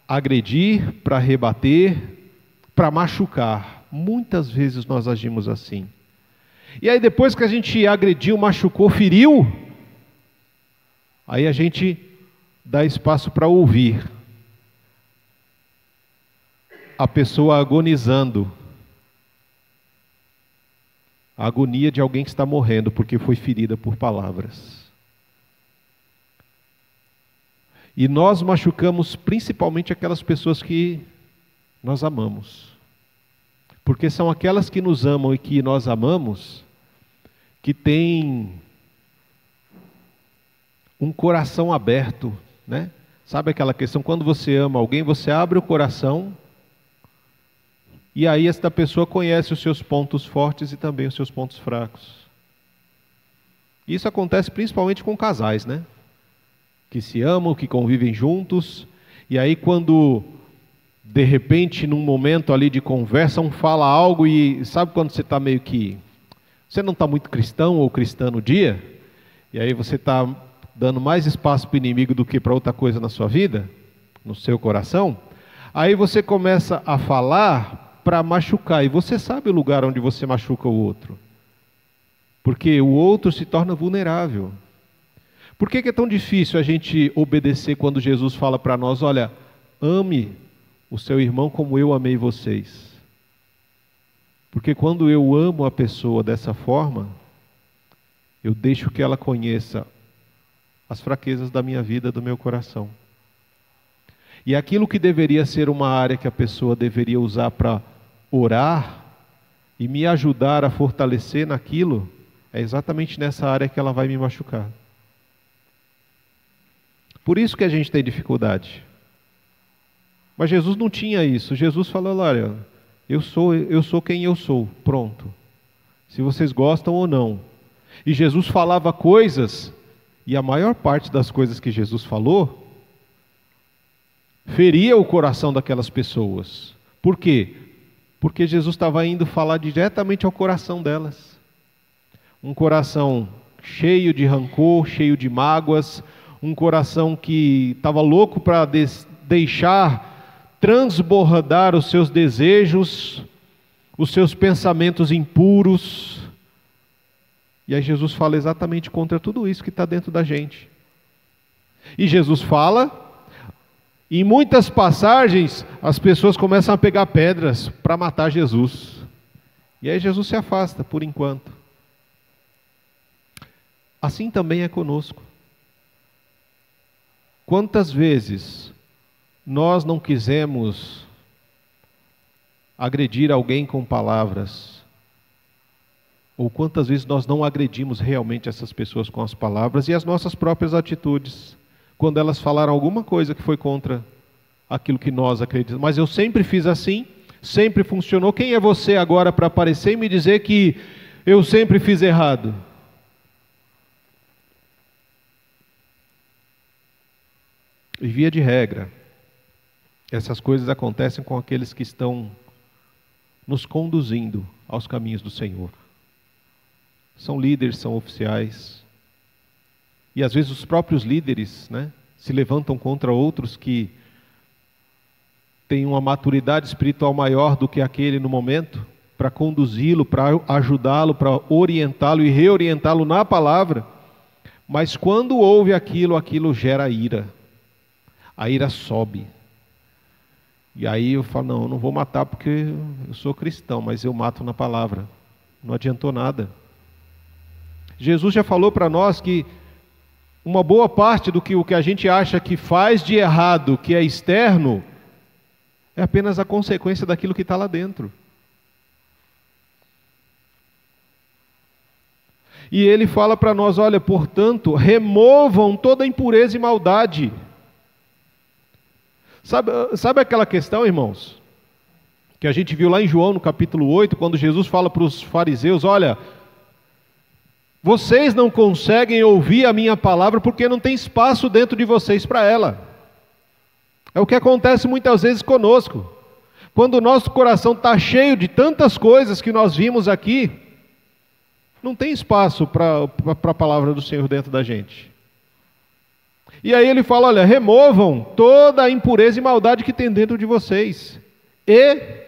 agredir, para rebater, para machucar. Muitas vezes nós agimos assim. E aí depois que a gente agrediu, machucou, feriu, aí a gente dá espaço para ouvir a pessoa agonizando. A agonia de alguém que está morrendo porque foi ferida por palavras. E nós machucamos principalmente aquelas pessoas que nós amamos. Porque são aquelas que nos amam e que nós amamos, que têm um coração aberto, né? Sabe aquela questão, quando você ama alguém, você abre o coração, e aí esta pessoa conhece os seus pontos fortes e também os seus pontos fracos. Isso acontece principalmente com casais, né? Que se amam, que convivem juntos, e aí quando de repente, num momento ali de conversa, um fala algo e sabe quando você está meio que... Você não está muito cristão ou cristã no dia, e aí você está dando mais espaço para o inimigo do que para outra coisa na sua vida, no seu coração, aí você começa a falar para machucar, e você sabe o lugar onde você machuca o outro, porque o outro se torna vulnerável. Por que é tão difícil a gente obedecer quando Jesus fala para nós, olha, ame o seu irmão como eu amei vocês? Porque quando eu amo a pessoa dessa forma, eu deixo que ela conheça as fraquezas da minha vida, do meu coração. E aquilo que deveria ser uma área que a pessoa deveria usar para orar e me ajudar a fortalecer naquilo, é exatamente nessa área que ela vai me machucar. Por isso que a gente tem dificuldade. Mas Jesus não tinha isso. Jesus falou, olha, eu sou quem eu sou, pronto. Se vocês gostam ou não. E Jesus falava coisas, e a maior parte das coisas que Jesus falou, feria o coração daquelas pessoas. Por quê? Porque Jesus estava indo falar diretamente ao coração delas. Um coração cheio de rancor, cheio de mágoas, um coração que estava louco para deixar transbordar os seus desejos, os seus pensamentos impuros. E aí Jesus fala exatamente contra tudo isso que está dentro da gente. E Jesus fala, em muitas passagens, as pessoas começam a pegar pedras para matar Jesus. E aí Jesus se afasta por enquanto. Assim também é conosco. Quantas vezes nós não quisemos agredir alguém com palavras? Ou quantas vezes nós não agredimos realmente essas pessoas com as palavras e as nossas próprias atitudes, quando elas falaram alguma coisa que foi contra aquilo que nós acreditamos. Mas eu sempre fiz assim, sempre funcionou. Quem é você agora para aparecer e me dizer que eu sempre fiz errado? E via de regra, essas coisas acontecem com aqueles que estão nos conduzindo aos caminhos do Senhor. São líderes, são oficiais. E às vezes os próprios líderes, né, se levantam contra outros que têm uma maturidade espiritual maior do que aquele no momento, para conduzi-lo, para ajudá-lo, para orientá-lo e reorientá-lo na palavra. Mas quando ouve aquilo, aquilo gera ira. A ira sobe. E aí eu falo, não, eu não vou matar porque eu sou cristão, mas eu mato na palavra. Não adiantou nada. Jesus já falou para nós que uma boa parte do que o que a gente acha que faz de errado, que é externo, é apenas a consequência daquilo que está lá dentro. E ele fala para nós, olha, portanto, removam toda impureza e maldade. Sabe aquela questão, irmãos? que a gente viu lá em João no capítulo 8, quando Jesus fala para os fariseus: olha, vocês não conseguem ouvir a minha palavra porque não tem espaço dentro de vocês para ela. É o que acontece muitas vezes conosco. Quando o nosso coração está cheio de tantas coisas que nós vimos aqui, não tem espaço para a palavra do Senhor dentro da gente. E aí ele fala: olha, removam toda a impureza e maldade que tem dentro de vocês e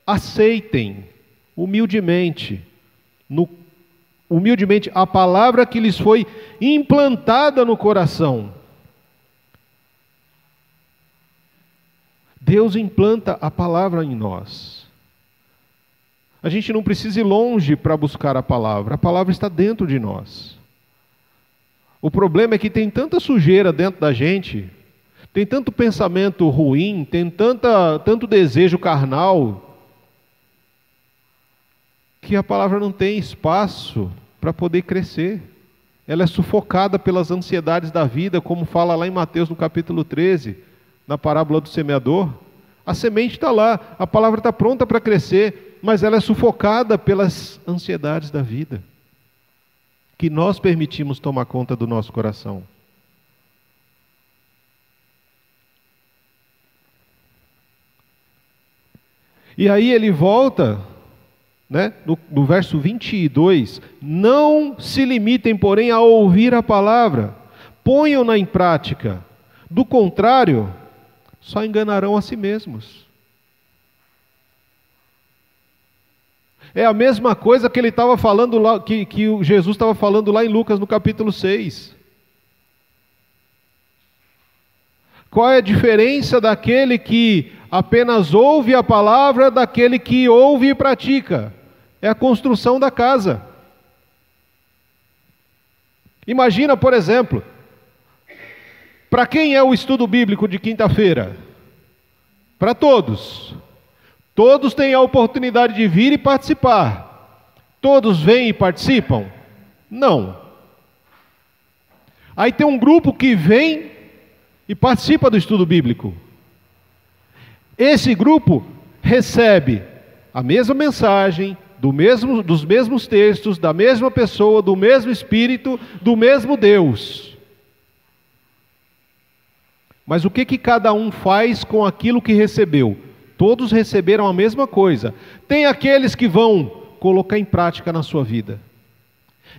aceitem humildemente a palavra que lhes foi implantada no coração. Deus implanta a palavra em nós. A gente não precisa ir longe para buscar a palavra está dentro de nós. O problema é que tem tanta sujeira dentro da gente, tem tanto pensamento ruim, tem tanto desejo carnal, que a palavra não tem espaço para poder crescer. Ela é sufocada pelas ansiedades da vida, como fala lá em Mateus no capítulo 13, na parábola do semeador. A semente está lá, a palavra está pronta para crescer, mas ela é sufocada pelas ansiedades da vida, que nós permitimos tomar conta do nosso coração. E aí ele volta, né, no verso 22, não se limitem, porém, a ouvir a palavra, ponham-na em prática, do contrário, só enganarão a si mesmos. É a mesma coisa que ele estava falando lá, que Jesus estava falando lá em Lucas no capítulo 6. Qual é a diferença daquele que apenas ouve a palavra daquele que ouve e pratica? É a construção da casa. Imagina, por exemplo, para quem é o estudo bíblico de quinta-feira? Para todos. Todos têm a oportunidade de vir e participar. Todos vêm e participam? Não. Aí tem um grupo que vem e participa do estudo bíblico. Esse grupo recebe a mesma mensagem, dos mesmos textos, da mesma pessoa, do mesmo Espírito, do mesmo Deus. Mas o que cada um faz com aquilo que recebeu? Todos receberam a mesma coisa. Tem aqueles que vão colocar em prática na sua vida.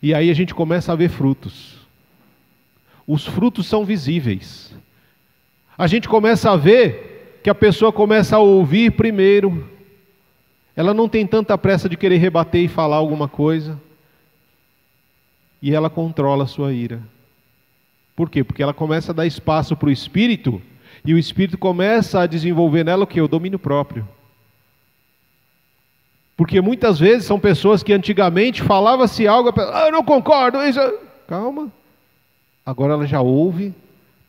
E aí a gente começa a ver frutos. Os frutos são visíveis. A gente começa a ver que a pessoa começa a ouvir primeiro. Ela não tem tanta pressa de querer rebater e falar alguma coisa. E ela controla a sua ira. Por quê? Porque ela começa a dar espaço para o Espírito, e o Espírito começa a desenvolver nela o quê? O domínio próprio. Porque muitas vezes são pessoas que antigamente falava-se algo, eu não concordo, isso... Calma. Agora ela já ouve,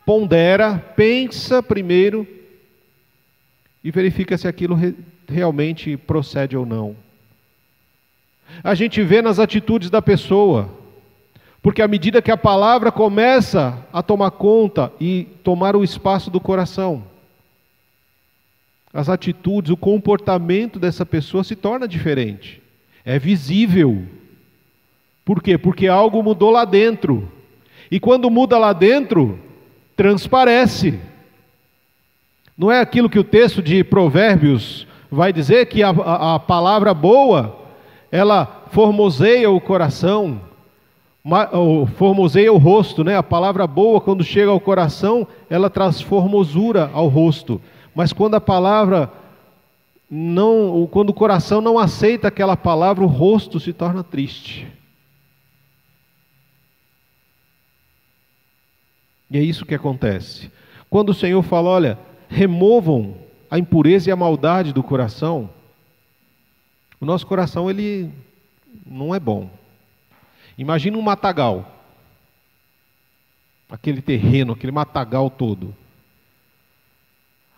pondera, pensa primeiro e verifica se aquilo realmente procede ou não. A gente vê nas atitudes da pessoa. Porque à medida que a palavra começa a tomar conta e tomar o espaço do coração, as atitudes, o comportamento dessa pessoa se torna diferente. É visível. Por quê? Porque algo mudou lá dentro. E quando muda lá dentro, transparece. Não é aquilo que o texto de Provérbios vai dizer, que a palavra boa, ela formoseia o coração, formoseia o rosto, né? A palavra boa, quando chega ao coração, ela traz formosura ao rosto. Mas quando a palavra não, quando o coração não aceita aquela palavra, o rosto se torna triste. E é isso que acontece. Quando o Senhor fala, olha, removam a impureza e a maldade do coração, o nosso coração, ele não é bom. Imagina um matagal, aquele terreno, aquele matagal todo.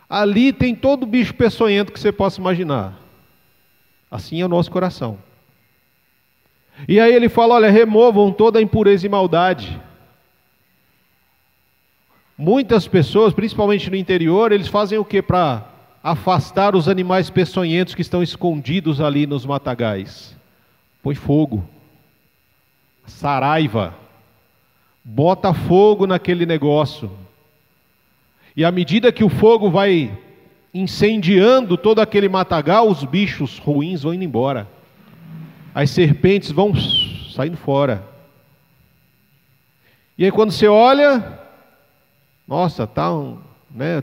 Ali tem todo bicho peçonhento que você possa imaginar. Assim é o nosso coração. E aí ele fala, olha, removam toda a impureza e maldade. Muitas pessoas, principalmente no interior, eles fazem o que para afastar os animais peçonhentos que estão escondidos ali nos matagais? Põe fogo, saraiva, bota fogo naquele negócio. E à medida que o fogo vai incendiando todo aquele matagal, os bichos ruins vão indo embora. As serpentes vão saindo fora. E aí quando você olha, nossa, está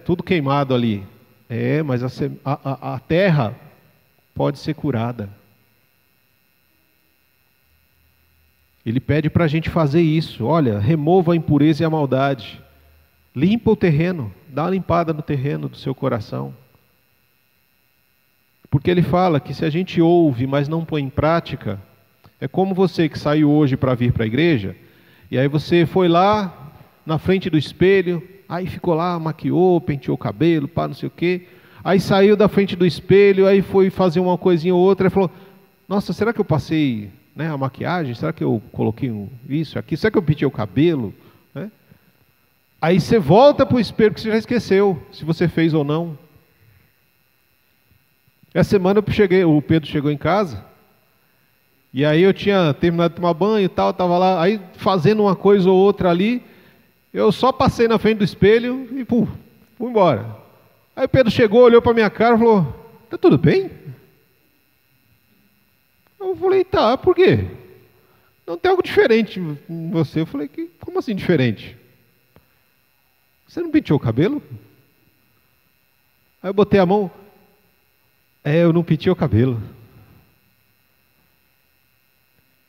tudo queimado ali. Mas a terra pode ser curada. Ele pede para a gente fazer isso. Olha, remova a impureza e a maldade. Limpa o terreno, dá uma limpada no terreno do seu coração. Porque ele fala que se a gente ouve, mas não põe em prática, é como você que saiu hoje para vir para a igreja, e aí você foi lá na frente do espelho, aí ficou lá, maquiou, penteou o cabelo, pá, não sei o quê. Aí saiu da frente do espelho, aí foi fazer uma coisinha ou outra, e falou, nossa, será que eu passei a maquiagem? Será que eu coloquei isso aqui? Será que eu pentei o cabelo? Aí você volta para o espelho, porque você já esqueceu se você fez ou não. Essa semana o Pedro chegou em casa, e aí eu tinha terminado de tomar banho e tal, estava lá, aí fazendo uma coisa ou outra ali, eu só passei na frente do espelho e fui embora. Aí o Pedro chegou, olhou para minha cara e falou, tá tudo bem? Eu falei, tá, por quê? Não tem algo diferente em você. Eu falei, como assim diferente? Você não penteou o cabelo? Aí eu botei a mão, eu não penteei o cabelo.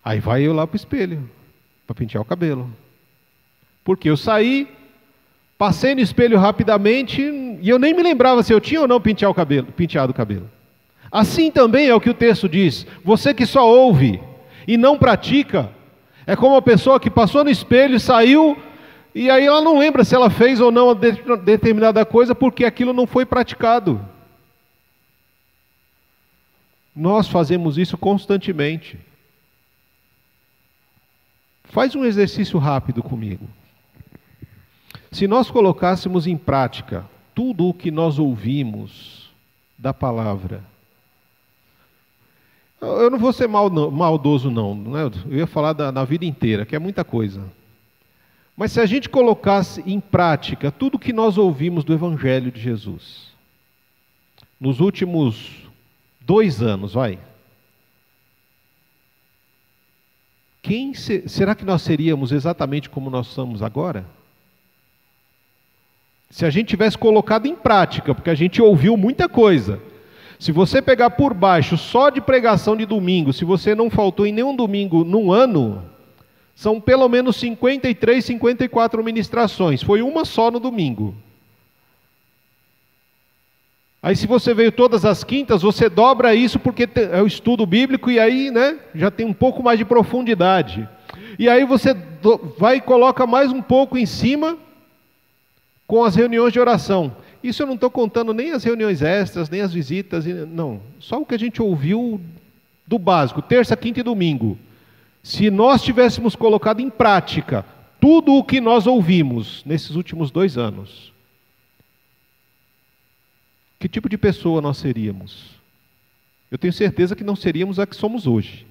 Aí vai eu lá pro espelho, para pentear o cabelo. Porque eu saí, passei no espelho rapidamente, e eu nem me lembrava se eu tinha ou não penteado o cabelo. Assim também é o que o texto diz. Você que só ouve e não pratica, é como uma pessoa que passou no espelho, saiu, e aí ela não lembra se ela fez ou não determinada coisa, porque aquilo não foi praticado. Nós fazemos isso constantemente. Faz um exercício rápido comigo. Se nós colocássemos em prática tudo o que nós ouvimos da palavra, eu não vou ser maldoso não, eu ia falar da vida inteira, que é muita coisa. Mas se a gente colocasse em prática tudo o que nós ouvimos do Evangelho de Jesus, nos últimos 2 anos, será que nós seríamos exatamente como nós somos agora? Se a gente tivesse colocado em prática, porque a gente ouviu muita coisa. Se você pegar por baixo só de pregação de domingo, se você não faltou em nenhum domingo num ano, são pelo menos 53, 54 ministrações. Foi uma só no domingo. Aí se você veio todas as quintas, você dobra isso porque é o estudo bíblico e aí já tem um pouco mais de profundidade. E aí você vai e coloca mais um pouco em cima com as reuniões de oração. Isso eu não estou contando nem as reuniões extras, nem as visitas, não. Só o que a gente ouviu do básico, terça, quinta e domingo. Se nós tivéssemos colocado em prática tudo o que nós ouvimos nesses últimos 2 anos, que tipo de pessoa nós seríamos? Eu tenho certeza que não seríamos a que somos hoje.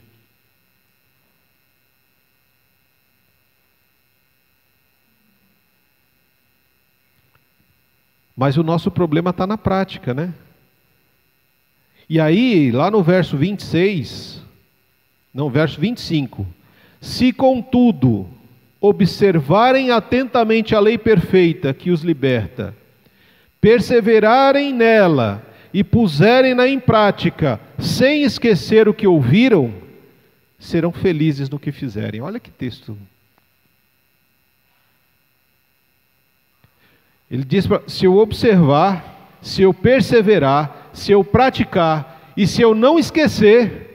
Mas o nosso problema está na prática, E aí, lá no verso 25, se contudo observarem atentamente a lei perfeita que os liberta, perseverarem nela e puserem-na em prática, sem esquecer o que ouviram, serão felizes no que fizerem. Olha que texto. Ele diz, se eu observar, se eu perseverar, se eu praticar e se eu não esquecer,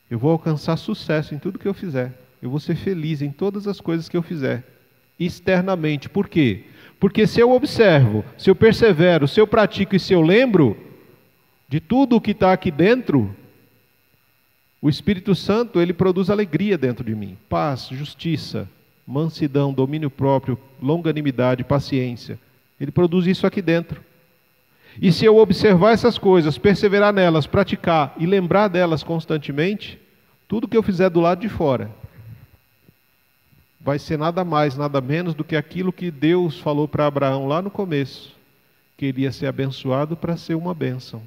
eu vou alcançar sucesso em tudo que eu fizer. Eu vou ser feliz em todas as coisas que eu fizer, externamente. Por quê? Porque se eu observo, se eu persevero, se eu pratico e se eu lembro de tudo o que está aqui dentro, o Espírito Santo, ele produz alegria dentro de mim. Paz, justiça, mansidão, domínio próprio, longanimidade, paciência. Ele produz isso aqui dentro. E se eu observar essas coisas, perseverar nelas, praticar e lembrar delas constantemente, tudo que eu fizer do lado de fora vai ser nada mais, nada menos do que aquilo que Deus falou para Abraão lá no começo, que iria ser abençoado para ser uma bênção.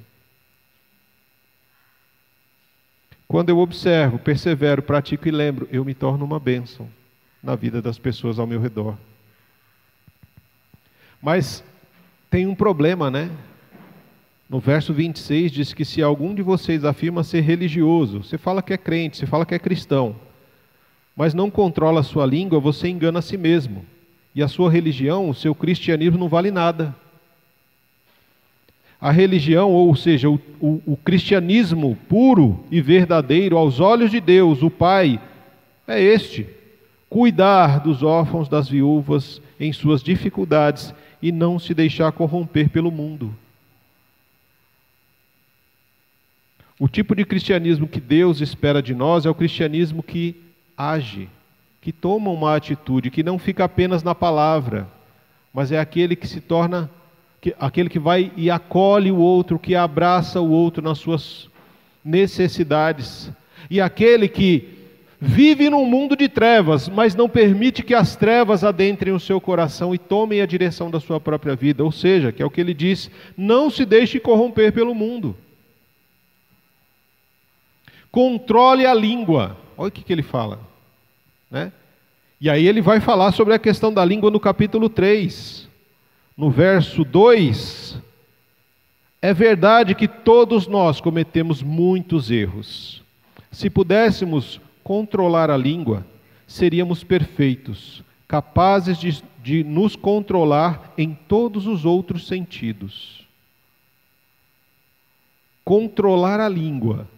Quando eu observo, persevero, pratico e lembro, eu me torno uma bênção na vida das pessoas ao meu redor. Mas tem um problema, né? No verso 26 diz que se algum de vocês afirma ser religioso, você fala que é crente, você fala que é cristão, mas não controla a sua língua, você engana a si mesmo. E a sua religião, o seu cristianismo não vale nada. A religião, ou seja, o cristianismo puro e verdadeiro aos olhos de Deus, o Pai, é este: cuidar dos órfãos, das viúvas em suas dificuldades e não se deixar corromper pelo mundo. O tipo de cristianismo que Deus espera de nós é o cristianismo que age, que toma uma atitude, que não fica apenas na palavra, mas é aquele que se torna, aquele que vai e acolhe o outro, que abraça o outro nas suas necessidades, e aquele que vive num mundo de trevas, mas não permite que as trevas adentrem o seu coração e tomem a direção da sua própria vida, ou seja, que é o que ele diz, não se deixe corromper pelo mundo. Controle a língua. Olha o que ele fala, né? E aí ele vai falar sobre a questão da língua no capítulo 3. No verso 2, é verdade que todos nós cometemos muitos erros. Se pudéssemos controlar a língua, seríamos perfeitos, capazes de nos controlar em todos os outros sentidos. Controlar a língua.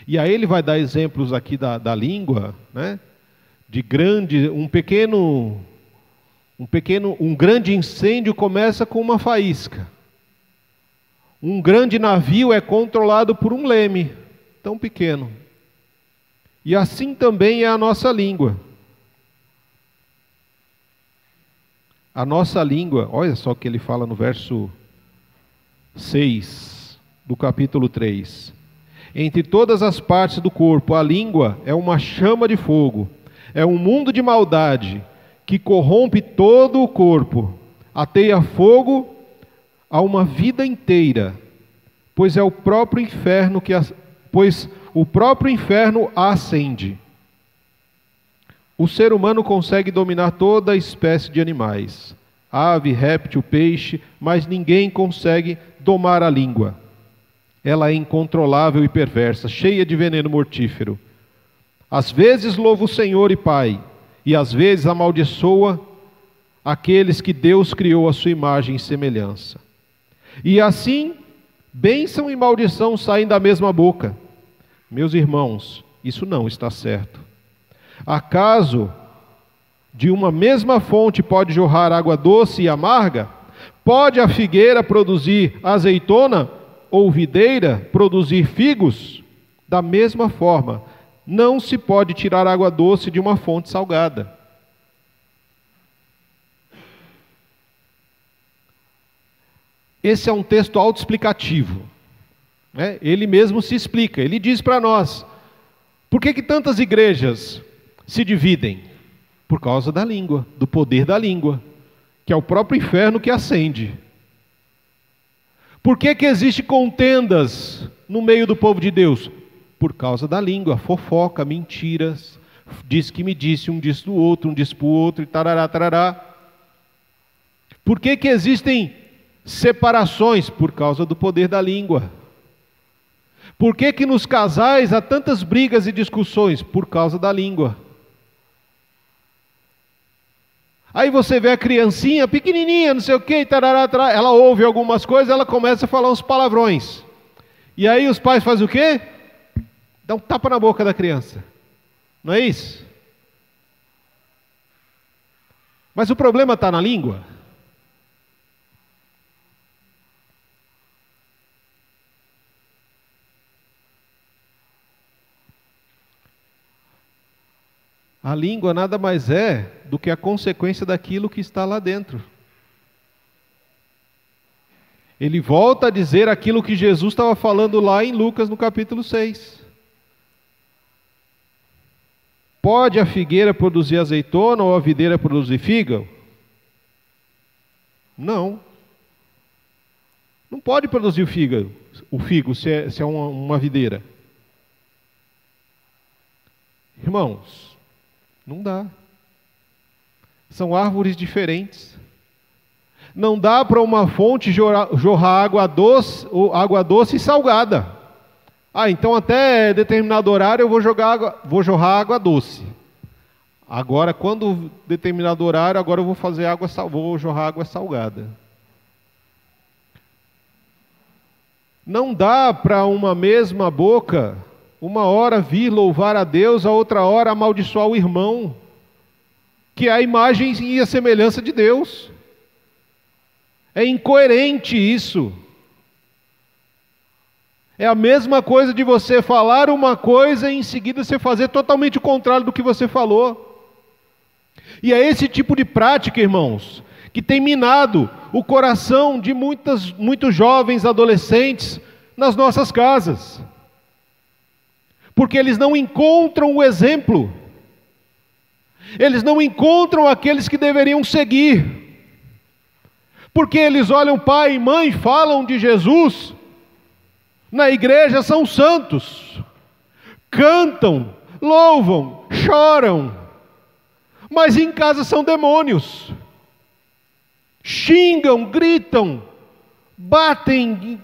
E aí ele vai dar exemplos aqui da língua, né? De um grande incêndio começa com uma faísca. Um grande navio é controlado por um leme, tão pequeno. E assim também é a nossa língua. A nossa língua, olha só o que ele fala no verso 6 do capítulo 3. Entre todas as partes do corpo, a língua é uma chama de fogo, é um mundo de maldade que corrompe todo o corpo, ateia fogo a uma vida inteira, pois o próprio inferno a acende. O ser humano consegue dominar toda a espécie de animais, ave, réptil, peixe, mas ninguém consegue domar a língua. Ela é incontrolável e perversa, cheia de veneno mortífero. Às vezes louva o Senhor e Pai, e às vezes amaldiçoa aqueles que Deus criou à sua imagem e semelhança. E assim, bênção e maldição saem da mesma boca. Meus irmãos, isso não está certo. Acaso de uma mesma fonte pode jorrar água doce e amarga? Pode a figueira produzir azeitona ou videira produzir figos? Da mesma forma, não se pode tirar água doce de uma fonte salgada. Esse é um texto autoexplicativo, né? Ele mesmo se explica, ele diz para nós, por que tantas igrejas se dividem? Por causa da língua, do poder da língua, que é o próprio inferno que acende. Por que existem contendas no meio do povo de Deus? Por causa da língua, fofoca, mentiras, diz que me disse, um disse do outro, um disse para o outro, e tarará, tarará. Por que existem separações? Por causa do poder da língua. Por que nos casais há tantas brigas e discussões? Por causa da língua. Aí você vê a criancinha pequenininha, não sei o que, tarará, tarará, ela ouve algumas coisas, ela começa a falar uns palavrões. E aí os pais fazem o quê? Dá um tapa na boca da criança. Não é isso? Mas o problema está na língua. A língua nada mais é do que a consequência daquilo que está lá dentro. Ele volta a dizer aquilo que Jesus estava falando lá em Lucas no capítulo 6. Pode a figueira produzir azeitona ou a videira produzir figo? Não. Não pode produzir o figo se é uma videira. Irmãos, não dá. São árvores diferentes. Não dá para uma fonte jorrar água doce e salgada. Então até determinado horário eu vou jorrar água doce. Agora, quando determinado horário, agora eu vou jorrar água salgada. Não dá para uma mesma boca, uma hora vir louvar a Deus, a outra hora amaldiçoar o irmão, que é a imagem e a semelhança de Deus. É incoerente isso. É a mesma coisa de você falar uma coisa e em seguida você fazer totalmente o contrário do que você falou. E é esse tipo de prática, irmãos, que tem minado o coração de muitos jovens adolescentes nas nossas casas. Porque eles não encontram o exemplo. Eles não encontram aqueles que deveriam seguir. Porque eles olham pai e mãe, falam de Jesus, na igreja são santos, cantam, louvam, choram, mas em casa são demônios, xingam, gritam, batem.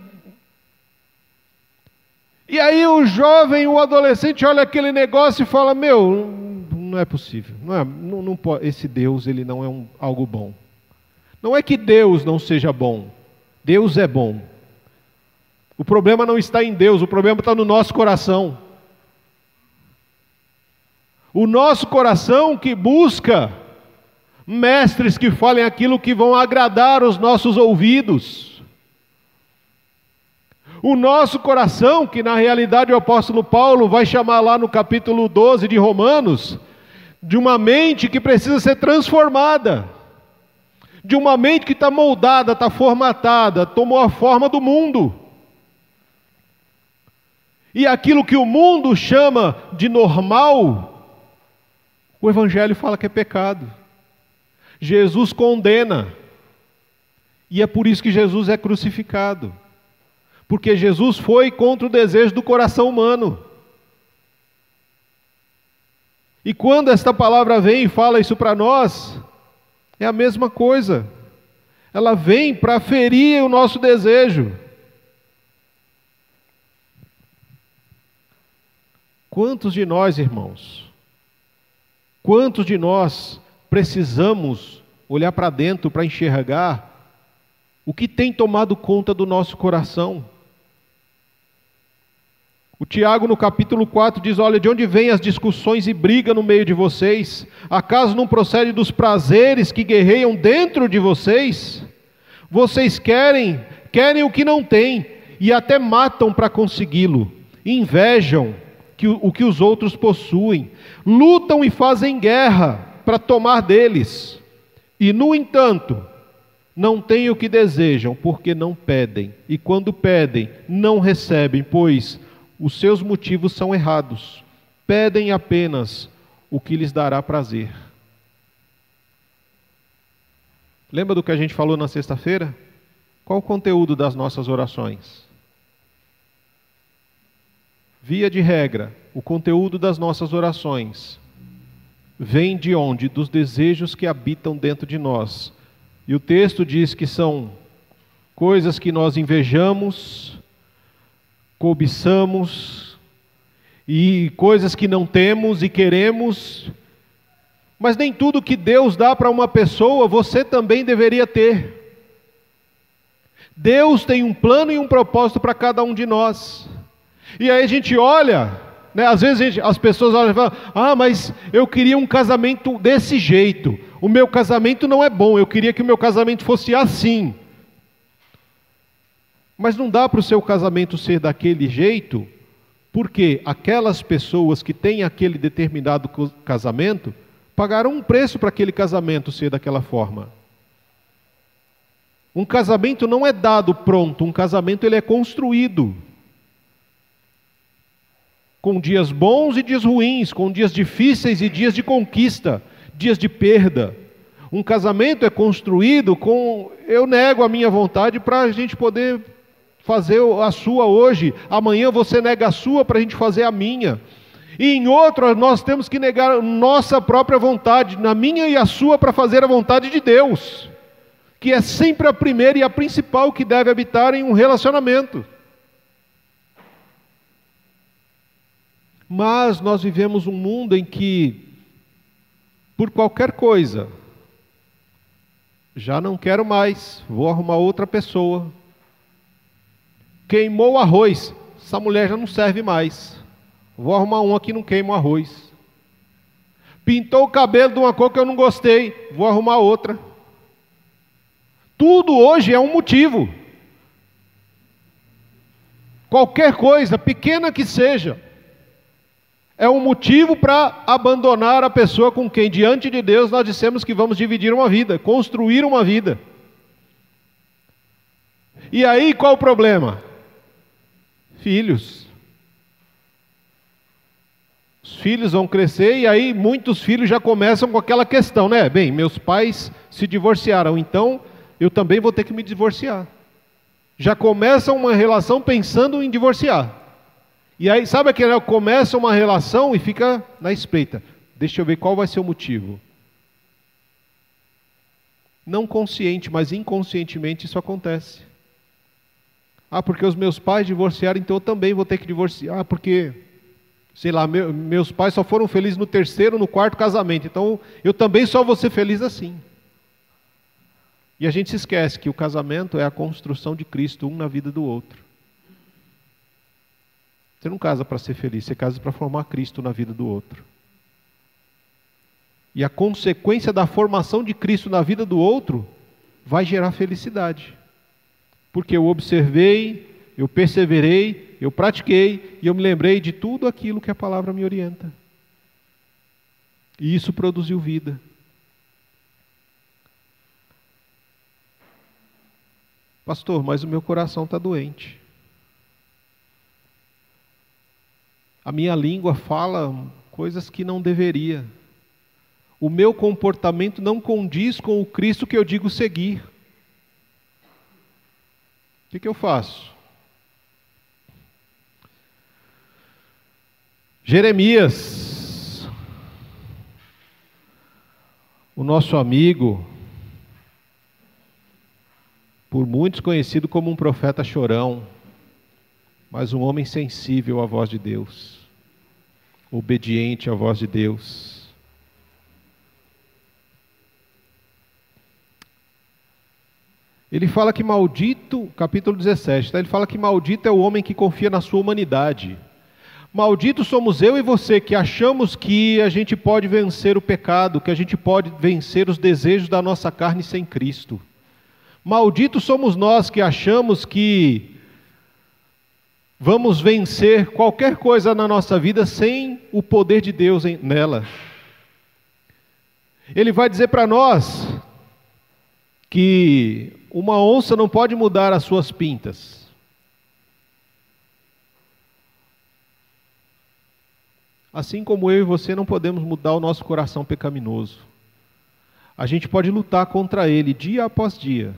E aí o jovem, o adolescente olha aquele negócio e fala: não é possível, não pode, esse Deus ele não é algo bom. Não é que Deus não seja bom, Deus é bom. O problema não está em Deus, o problema está no nosso coração. O nosso coração que busca mestres que falem aquilo que vão agradar os nossos ouvidos. O nosso coração, que na realidade o apóstolo Paulo vai chamar lá no capítulo 12 de Romanos, de uma mente que precisa ser transformada. De uma mente que está moldada, está formatada, tomou a forma do mundo. E aquilo que o mundo chama de normal, o Evangelho fala que é pecado. Jesus condena. E é por isso que Jesus é crucificado. Porque Jesus foi contra o desejo do coração humano. E quando esta palavra vem e fala isso para nós, é a mesma coisa. Ela vem para ferir o nosso desejo. Quantos de nós, irmãos, quantos de nós precisamos olhar para dentro para enxergar o que tem tomado conta do nosso coração? O Tiago no capítulo 4 diz: olha, de onde vêm as discussões e briga no meio de vocês? Acaso não procede dos prazeres que guerreiam dentro de vocês? Vocês querem o que não têm, e até matam para consegui-lo. Invejam o que os outros possuem, lutam e fazem guerra para tomar deles. E no entanto, não têm o que desejam, porque não pedem. E quando pedem, não recebem, pois os seus motivos são errados. Pedem apenas o que lhes dará prazer. Lembra do que a gente falou na sexta-feira? Qual o conteúdo das nossas orações? Via de regra, o conteúdo das nossas orações vem de onde? Dos desejos que habitam dentro de nós. E o texto diz que são coisas que nós invejamos, cobiçamos, e coisas que não temos e queremos. Mas nem tudo que Deus dá para uma pessoa, você também deveria ter. Deus tem um plano e um propósito para cada um de nós. E aí a gente olha, né, às vezes as pessoas olham e falam: mas eu queria um casamento desse jeito. O meu casamento não é bom, eu queria que o meu casamento fosse assim. Mas não dá para o seu casamento ser daquele jeito, porque aquelas pessoas que têm aquele determinado casamento pagaram um preço para aquele casamento ser daquela forma. Um casamento não é dado pronto, um casamento ele é construído. Com dias bons e dias ruins, com dias difíceis e dias de conquista, dias de perda. Um casamento é construído com eu nego a minha vontade para a gente poder fazer a sua hoje. Amanhã você nega a sua para a gente fazer a minha. E em outro nós temos que negar nossa própria vontade, na minha e a sua, para fazer a vontade de Deus, que é sempre a primeira e a principal que deve habitar em um relacionamento. Mas nós vivemos um mundo em que, por qualquer coisa, já não quero mais, vou arrumar outra pessoa. Queimou o arroz, essa mulher já não serve mais, vou arrumar uma que não queima o arroz. Pintou o cabelo de uma cor que eu não gostei, vou arrumar outra. Tudo hoje é um motivo. Qualquer coisa, pequena que seja, é um motivo para abandonar a pessoa com quem, diante de Deus, nós dissemos que vamos dividir uma vida, construir uma vida. E aí, qual o problema? Filhos. Os filhos vão crescer e aí muitos filhos já começam com aquela questão, né? Bem, meus pais se divorciaram, então eu também vou ter que me divorciar. Já começam uma relação pensando em divorciar. E aí, sabe aquele, começa uma relação e fica na espreita. Deixa eu ver qual vai ser o motivo. Não consciente, mas inconscientemente isso acontece. Ah, porque os meus pais divorciaram, então eu também vou ter que divorciar. Ah, porque, sei lá, meus pais só foram felizes no terceiro, no quarto casamento. Então eu também só vou ser feliz assim. E a gente se esquece que o casamento é a construção de Cristo, um na vida do outro. Você não casa para ser feliz, você casa para formar Cristo na vida do outro. E a consequência da formação de Cristo na vida do outro vai gerar felicidade. Porque eu observei, eu perseverei, eu pratiquei e eu me lembrei de tudo aquilo que a palavra me orienta. E isso produziu vida. Pastor, mas o meu coração está doente. A minha língua fala coisas que não deveria. O meu comportamento não condiz com o Cristo que eu digo seguir. O que eu faço? Jeremias, o nosso amigo, por muitos conhecido como um profeta chorão, mas um homem sensível à voz de Deus, obediente à voz de Deus. Ele fala que maldito, capítulo 17, tá? Ele fala que maldito é o homem que confia na sua humanidade. Maldito somos eu e você que achamos que a gente pode vencer o pecado, que a gente pode vencer os desejos da nossa carne sem Cristo. Maldito somos nós que achamos que vamos vencer qualquer coisa na nossa vida sem o poder de Deus nela. Ele vai dizer para nós que uma onça não pode mudar as suas pintas. Assim como eu e você não podemos mudar o nosso coração pecaminoso. A gente pode lutar contra ele dia após dia.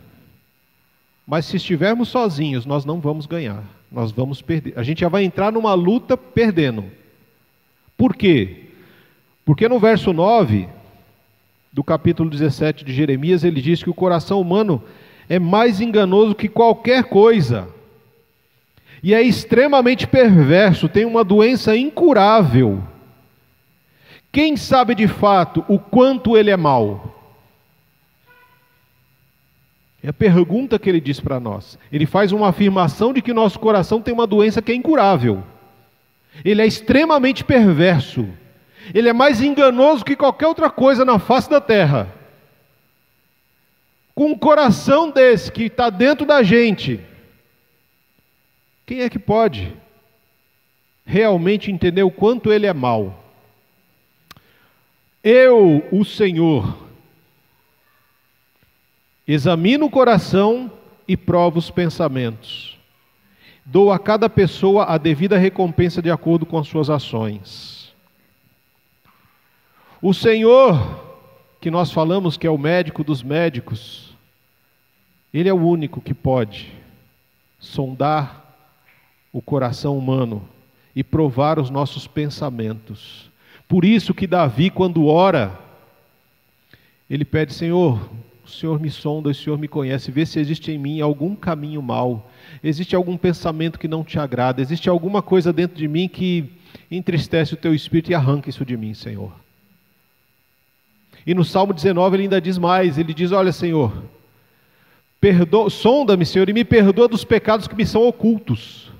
Mas se estivermos sozinhos, nós não vamos ganhar. Nós vamos perder. A gente já vai entrar numa luta perdendo. Por quê? Porque no verso 9 do capítulo 17 de Jeremias, ele diz que o coração humano é mais enganoso que qualquer coisa. E é extremamente perverso, tem uma doença incurável. Quem sabe de fato o quanto ele é mau? É a pergunta que ele diz para nós. Ele faz uma afirmação de que nosso coração tem uma doença que é incurável. Ele é extremamente perverso. Ele é mais enganoso que qualquer outra coisa na face da terra. Com um coração desse que está dentro da gente, quem é que pode realmente entender o quanto ele é mau? Eu, o Senhor, Examino o coração e provo os pensamentos. Dou a cada pessoa a devida recompensa de acordo com as suas ações. O Senhor, que nós falamos que é o médico dos médicos, Ele é o único que pode sondar o coração humano e provar os nossos pensamentos. Por isso que Davi, quando ora, ele pede: Senhor, o Senhor me sonda, o Senhor me conhece, vê se existe em mim algum caminho mau, existe algum pensamento que não te agrada, existe alguma coisa dentro de mim que entristece o teu espírito, e arranca isso de mim, Senhor. E no Salmo 19 ele ainda diz mais, ele diz: olha, Senhor, sonda-me, Senhor, e me perdoa dos pecados que me são ocultos.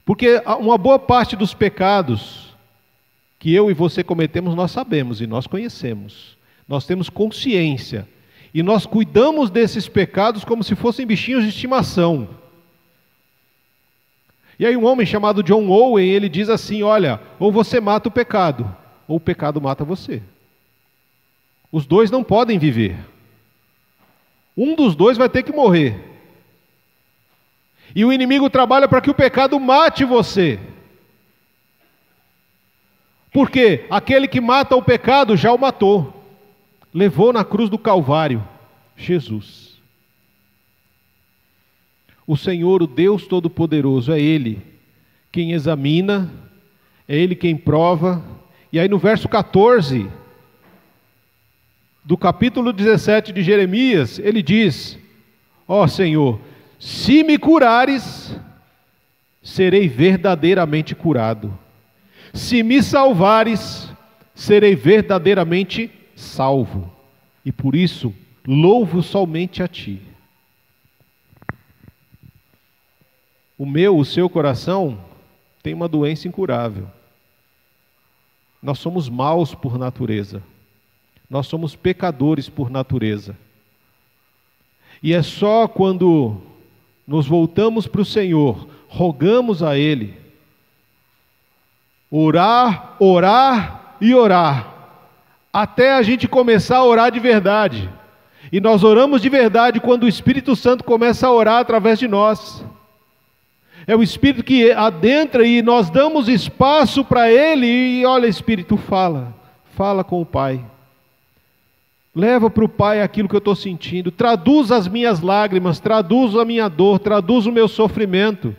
Porque uma boa parte dos pecados que eu e você cometemos, nós sabemos e nós conhecemos. Nós temos consciência. E nós cuidamos desses pecados como se fossem bichinhos de estimação. E aí um homem chamado John Owen, ele diz assim: olha, ou você mata o pecado, ou o pecado mata você. Os dois não podem viver. Um dos dois vai ter que morrer. E o inimigo trabalha para que o pecado mate você. Porque aquele que mata o pecado já o matou. Levou na cruz do Calvário Jesus. O Senhor, o Deus Todo-Poderoso, é Ele quem examina, é Ele quem prova. E aí no verso 14 do capítulo 17 de Jeremias, ele diz: ó Senhor, se me curares, serei verdadeiramente curado. Se me salvares, serei verdadeiramente salvo. E por isso, louvo somente a Ti. O seu coração tem uma doença incurável. Nós somos maus por natureza. Nós somos pecadores por natureza. E é só quando nos voltamos para o Senhor, rogamos a Ele, orar, orar e orar, até a gente começar a orar de verdade. E nós oramos de verdade quando o Espírito Santo começa a orar através de nós. É o Espírito que adentra e nós damos espaço para Ele. E olha, Espírito, fala com o Pai. Leva para o Pai aquilo que eu estou sentindo. Traduz as minhas lágrimas, traduz a minha dor, traduz o meu sofrimento,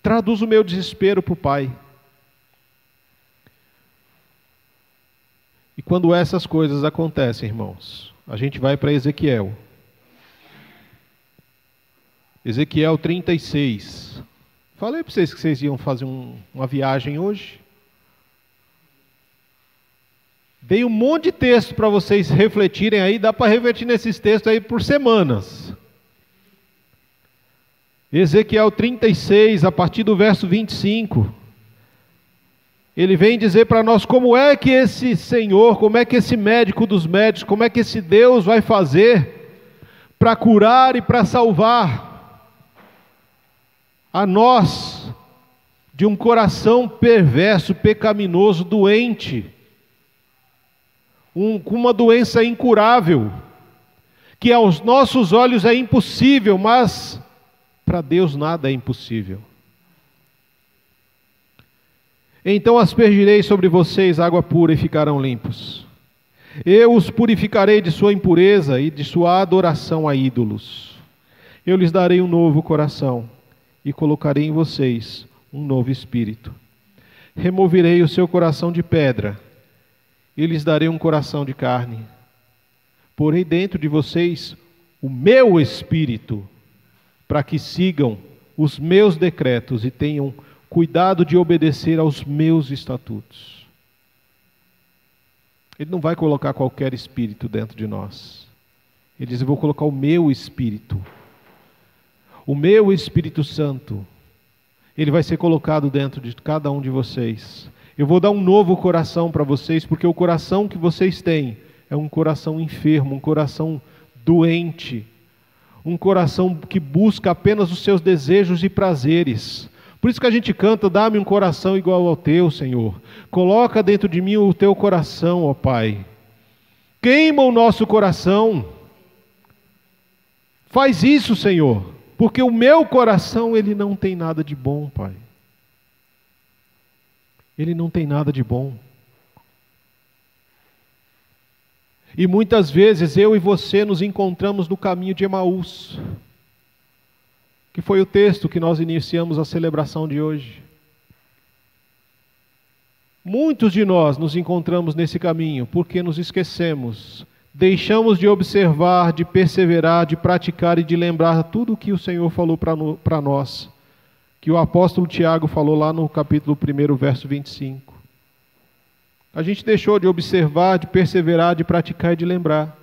traduz o meu desespero para o Pai. E quando essas coisas acontecem, irmãos, a gente vai para Ezequiel. Ezequiel 36. Falei para vocês que vocês iam fazer uma viagem hoje. Dei um monte de texto para vocês refletirem aí, dá para refletir nesses textos aí por semanas. Ezequiel 36, a partir do verso 25, ele vem dizer para nós como é que esse Senhor, como é que esse médico dos médicos, como é que esse Deus vai fazer para curar e para salvar a nós de um coração perverso, pecaminoso, doente, com uma doença incurável, que aos nossos olhos é impossível, mas para Deus nada é impossível. Então aspergirei sobre vocês água pura e ficarão limpos. Eu os purificarei de sua impureza e de sua adoração a ídolos. Eu lhes darei um novo coração e colocarei em vocês um novo espírito. Removerei o seu coração de pedra e lhes darei um coração de carne. Porei dentro de vocês o meu espírito, para que sigam os meus decretos e tenham cuidado de obedecer aos meus estatutos. Ele não vai colocar qualquer espírito dentro de nós. Ele diz: eu vou colocar o meu espírito. O meu Espírito Santo. Ele vai ser colocado dentro de cada um de vocês. Eu vou dar um novo coração para vocês, porque o coração que vocês têm é um coração enfermo, um coração doente, um coração que busca apenas os seus desejos e prazeres. Por isso que a gente canta: dá-me um coração igual ao teu, Senhor. Coloca dentro de mim o teu coração, ó Pai. Queima o nosso coração. Faz isso, Senhor, porque o meu coração, ele não tem nada de bom, Pai. Ele não tem nada de bom. E muitas vezes eu e você nos encontramos no caminho de Emaús, que foi o texto que nós iniciamos a celebração de hoje. Muitos de nós nos encontramos nesse caminho porque nos esquecemos, deixamos de observar, de perseverar, de praticar e de lembrar tudo o que o Senhor falou para nós, que o apóstolo Tiago falou lá no capítulo 1, verso 25. A gente deixou de observar, de perseverar, de praticar e de lembrar.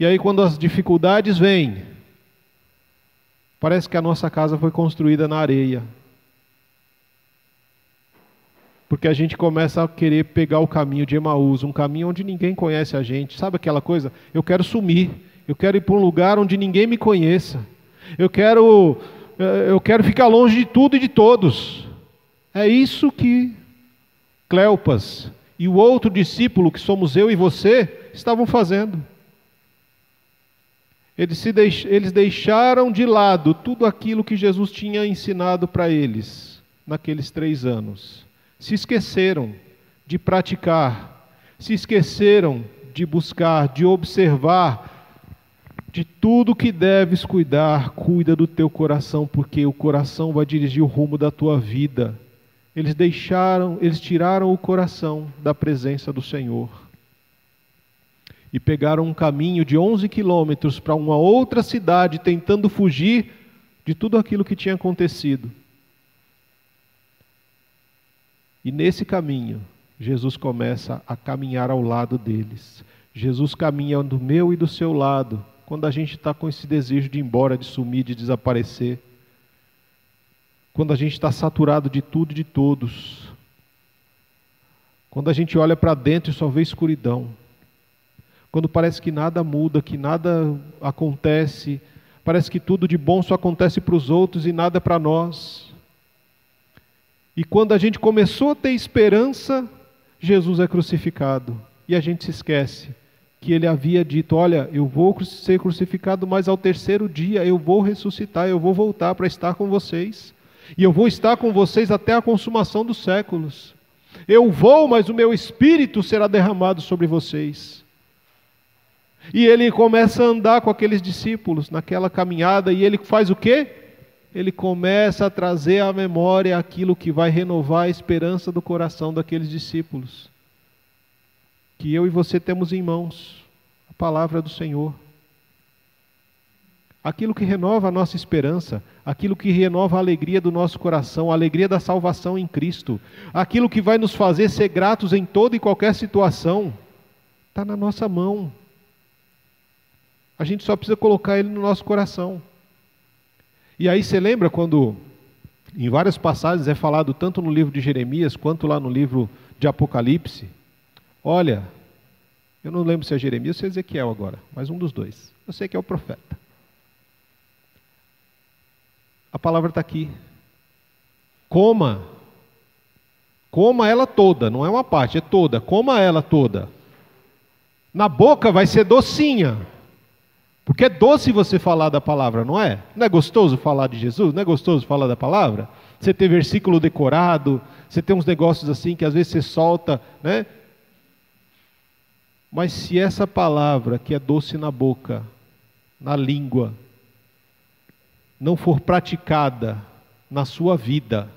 E aí quando as dificuldades vêm, parece que a nossa casa foi construída na areia. Porque a gente começa a querer pegar o caminho de Emaús, um caminho onde ninguém conhece a gente. Sabe aquela coisa? Eu quero sumir, eu quero ir para um lugar onde ninguém me conheça. Eu quero ficar longe de tudo e de todos. É isso que Cleopas e o outro discípulo, que somos eu e você, estavam fazendo. Eles deixaram de lado tudo aquilo que Jesus tinha ensinado para eles naqueles 3 anos. Se esqueceram de praticar, se esqueceram de buscar, de observar, de tudo que deves cuidar. Cuida do teu coração, porque o coração vai dirigir o rumo da tua vida. Eles tiraram o coração da presença do Senhor e pegaram um caminho de 11 quilômetros para uma outra cidade, tentando fugir de tudo aquilo que tinha acontecido. E nesse caminho, Jesus começa a caminhar ao lado deles. Jesus caminha do meu e do seu lado, quando a gente está com esse desejo de ir embora, de sumir, de desaparecer. Quando a gente está saturado de tudo e de todos. Quando a gente olha para dentro e só vê escuridão. Quando parece que nada muda, que nada acontece. Parece que tudo de bom só acontece para os outros e nada para nós. E quando a gente começou a ter esperança, Jesus é crucificado. E a gente se esquece que ele havia dito, olha, eu vou ser crucificado, mas ao 3º dia eu vou ressuscitar, eu vou voltar para estar com vocês. E eu vou estar com vocês até a consumação dos séculos. Eu vou, mas o meu Espírito será derramado sobre vocês. E ele começa a andar com aqueles discípulos naquela caminhada, e ele faz o quê? Ele começa a trazer à memória aquilo que vai renovar a esperança do coração daqueles discípulos. Que eu e você temos em mãos, a palavra do Senhor. Aquilo que renova a nossa esperança, aquilo que renova a alegria do nosso coração, a alegria da salvação em Cristo, aquilo que vai nos fazer ser gratos em toda e qualquer situação, está na nossa mão. A gente só precisa colocar ele no nosso coração. E aí você lembra quando, em várias passagens é falado tanto no livro de Jeremias, quanto lá no livro de Apocalipse, olha, eu não lembro se é Jeremias ou se é Ezequiel agora, mas um dos dois, eu sei que é o profeta. A palavra está aqui. Coma ela toda, não é uma parte, é toda, coma ela toda. Na boca vai ser docinha. Porque é doce você falar da palavra, não é? Não é gostoso falar de Jesus? Não é gostoso falar da palavra? Você ter versículo decorado, você tem uns negócios assim que às vezes você solta, né? Mas se essa palavra que é doce na boca, na língua, não for praticada na sua vida,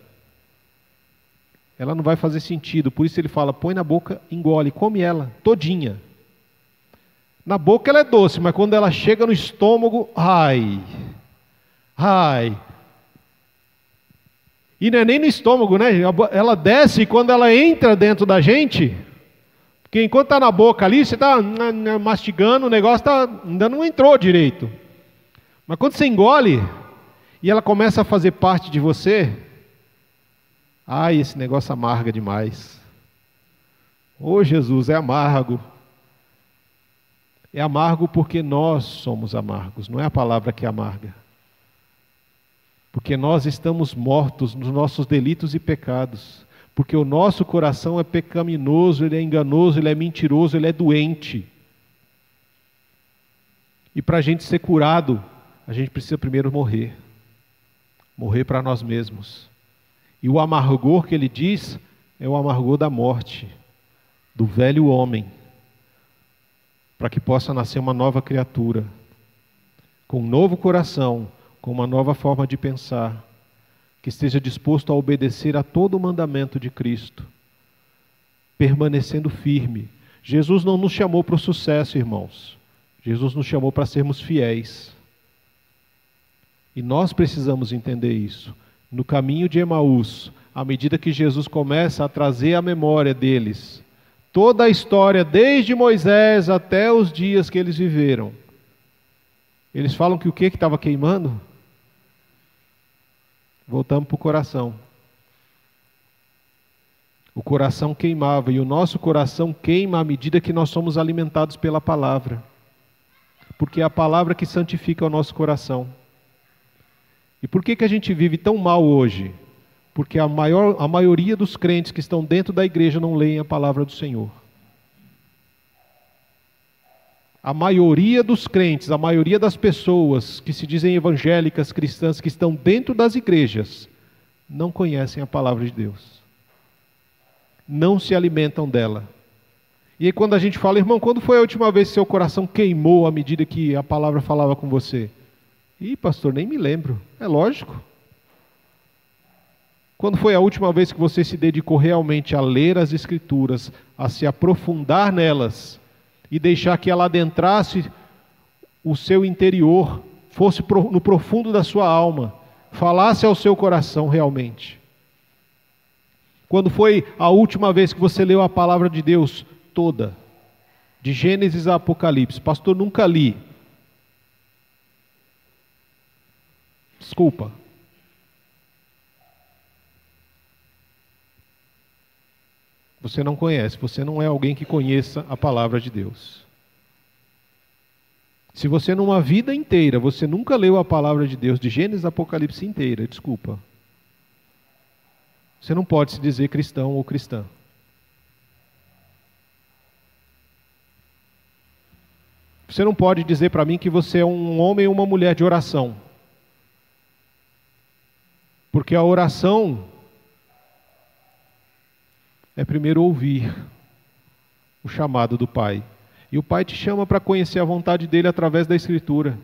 ela não vai fazer sentido. Por isso ele fala, põe na boca, engole, come ela, todinha. Na boca ela é doce, mas quando ela chega no estômago, ai. E não é nem no estômago, né? Ela desce e quando ela entra dentro da gente, porque enquanto está na boca ali, você está mastigando, o negócio ainda não entrou direito. Mas quando você engole e ela começa a fazer parte de você, ai, esse negócio amarga demais. Ô Jesus, é amargo. É amargo porque nós somos amargos, não é a palavra que é amarga. Porque nós estamos mortos nos nossos delitos e pecados. Porque o nosso coração é pecaminoso, ele é enganoso, ele é mentiroso, ele é doente. E para a gente ser curado, a gente precisa primeiro morrer. Morrer para nós mesmos. E o amargor que ele diz é o amargor da morte, do velho homem, para que possa nascer uma nova criatura, com um novo coração, com uma nova forma de pensar, que esteja disposto a obedecer a todo o mandamento de Cristo, permanecendo firme. Jesus não nos chamou para o sucesso, irmãos. Jesus nos chamou para sermos fiéis. E nós precisamos entender isso. No caminho de Emaús, à medida que Jesus começa a trazer à memória deles toda a história, desde Moisés até os dias que eles viveram, eles falam que o que estava queimando? Voltamos para o coração. O coração queimava, e o nosso coração queima à medida que nós somos alimentados pela palavra. Porque é a palavra que santifica o nosso coração. E por que a gente vive tão mal hoje? Porque a maioria dos crentes que estão dentro da igreja não leem a palavra do Senhor. A maioria dos crentes, a maioria das pessoas que se dizem evangélicas, cristãs, que estão dentro das igrejas, não conhecem a palavra de Deus. Não se alimentam dela. E aí quando a gente fala, irmão, quando foi a última vez que seu coração queimou à medida que a palavra falava com você? Ih, pastor, nem me lembro. É lógico. Quando foi a última vez que você se dedicou realmente a ler as Escrituras, a se aprofundar nelas e deixar que ela adentrasse o seu interior, fosse no profundo da sua alma, falasse ao seu coração realmente? Quando foi a última vez que você leu a palavra de Deus toda, de Gênesis a Apocalipse? Pastor, nunca li. Desculpa. Você não conhece, você não é alguém que conheça a palavra de Deus. Se você numa vida inteira, você nunca leu a palavra de Deus, de Gênesis a Apocalipse inteira, desculpa. Você não pode se dizer cristão ou cristã. Você não pode dizer para mim que você é um homem ou uma mulher de oração. Porque a oração é primeiro ouvir o chamado do Pai. E o Pai te chama para conhecer a vontade dEle através da Escritura.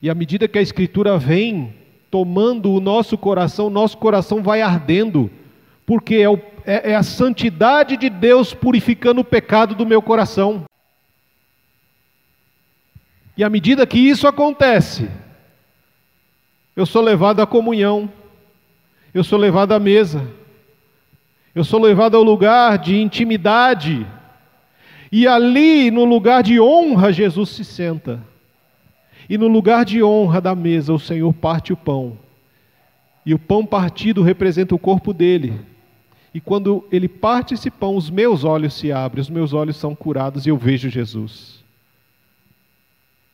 E à medida que a Escritura vem tomando o nosso coração vai ardendo. Porque é a santidade de Deus purificando o pecado do meu coração. E à medida que isso acontece, eu sou levado à comunhão, eu sou levado à mesa, eu sou levado ao lugar de intimidade, e ali no lugar de honra Jesus se senta, e no lugar de honra da mesa o Senhor parte o pão, e o pão partido representa o corpo dele, e quando ele parte esse pão, os meus olhos se abrem, os meus olhos são curados e eu vejo Jesus.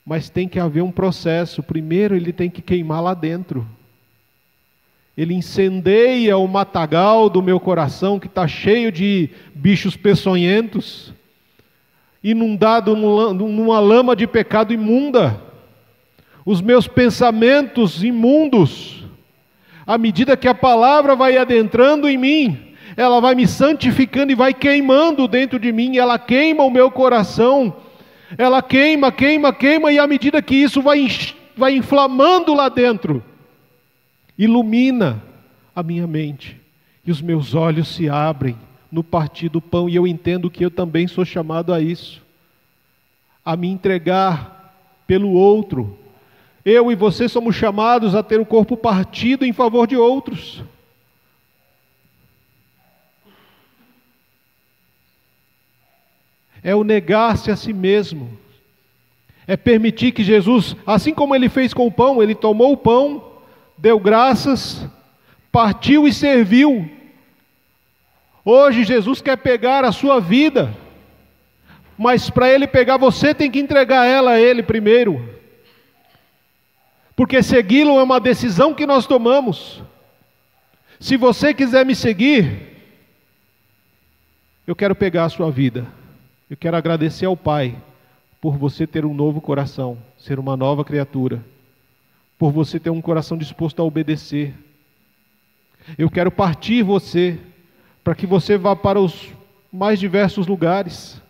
Mas tem que haver um processo. Primeiro ele tem que queimar lá dentro. Ele incendeia o matagal do meu coração, que está cheio de bichos peçonhentos, inundado numa lama de pecado imunda. Os meus pensamentos imundos, à medida que a palavra vai adentrando em mim, ela vai me santificando e vai queimando dentro de mim. Ela queima o meu coração. Ela queima, e à medida que isso vai inflamando lá dentro, ilumina a minha mente, e os meus olhos se abrem no partir do pão, e eu entendo que eu também sou chamado a isso, a me entregar pelo outro. Eu e você somos chamados a ter o corpo partido em favor de outros. É o negar-se a si mesmo. É permitir que Jesus, assim como ele fez com o pão, ele tomou o pão, deu graças, partiu e serviu. Hoje Jesus quer pegar a sua vida, mas para ele pegar você tem que entregar ela a ele primeiro. Porque segui-lo é uma decisão que nós tomamos. Se você quiser me seguir, eu quero pegar a sua vida. Eu quero agradecer ao Pai por você ter um novo coração, ser uma nova criatura, por você ter um coração disposto a obedecer. Eu quero partir você, para que você vá para os mais diversos lugares,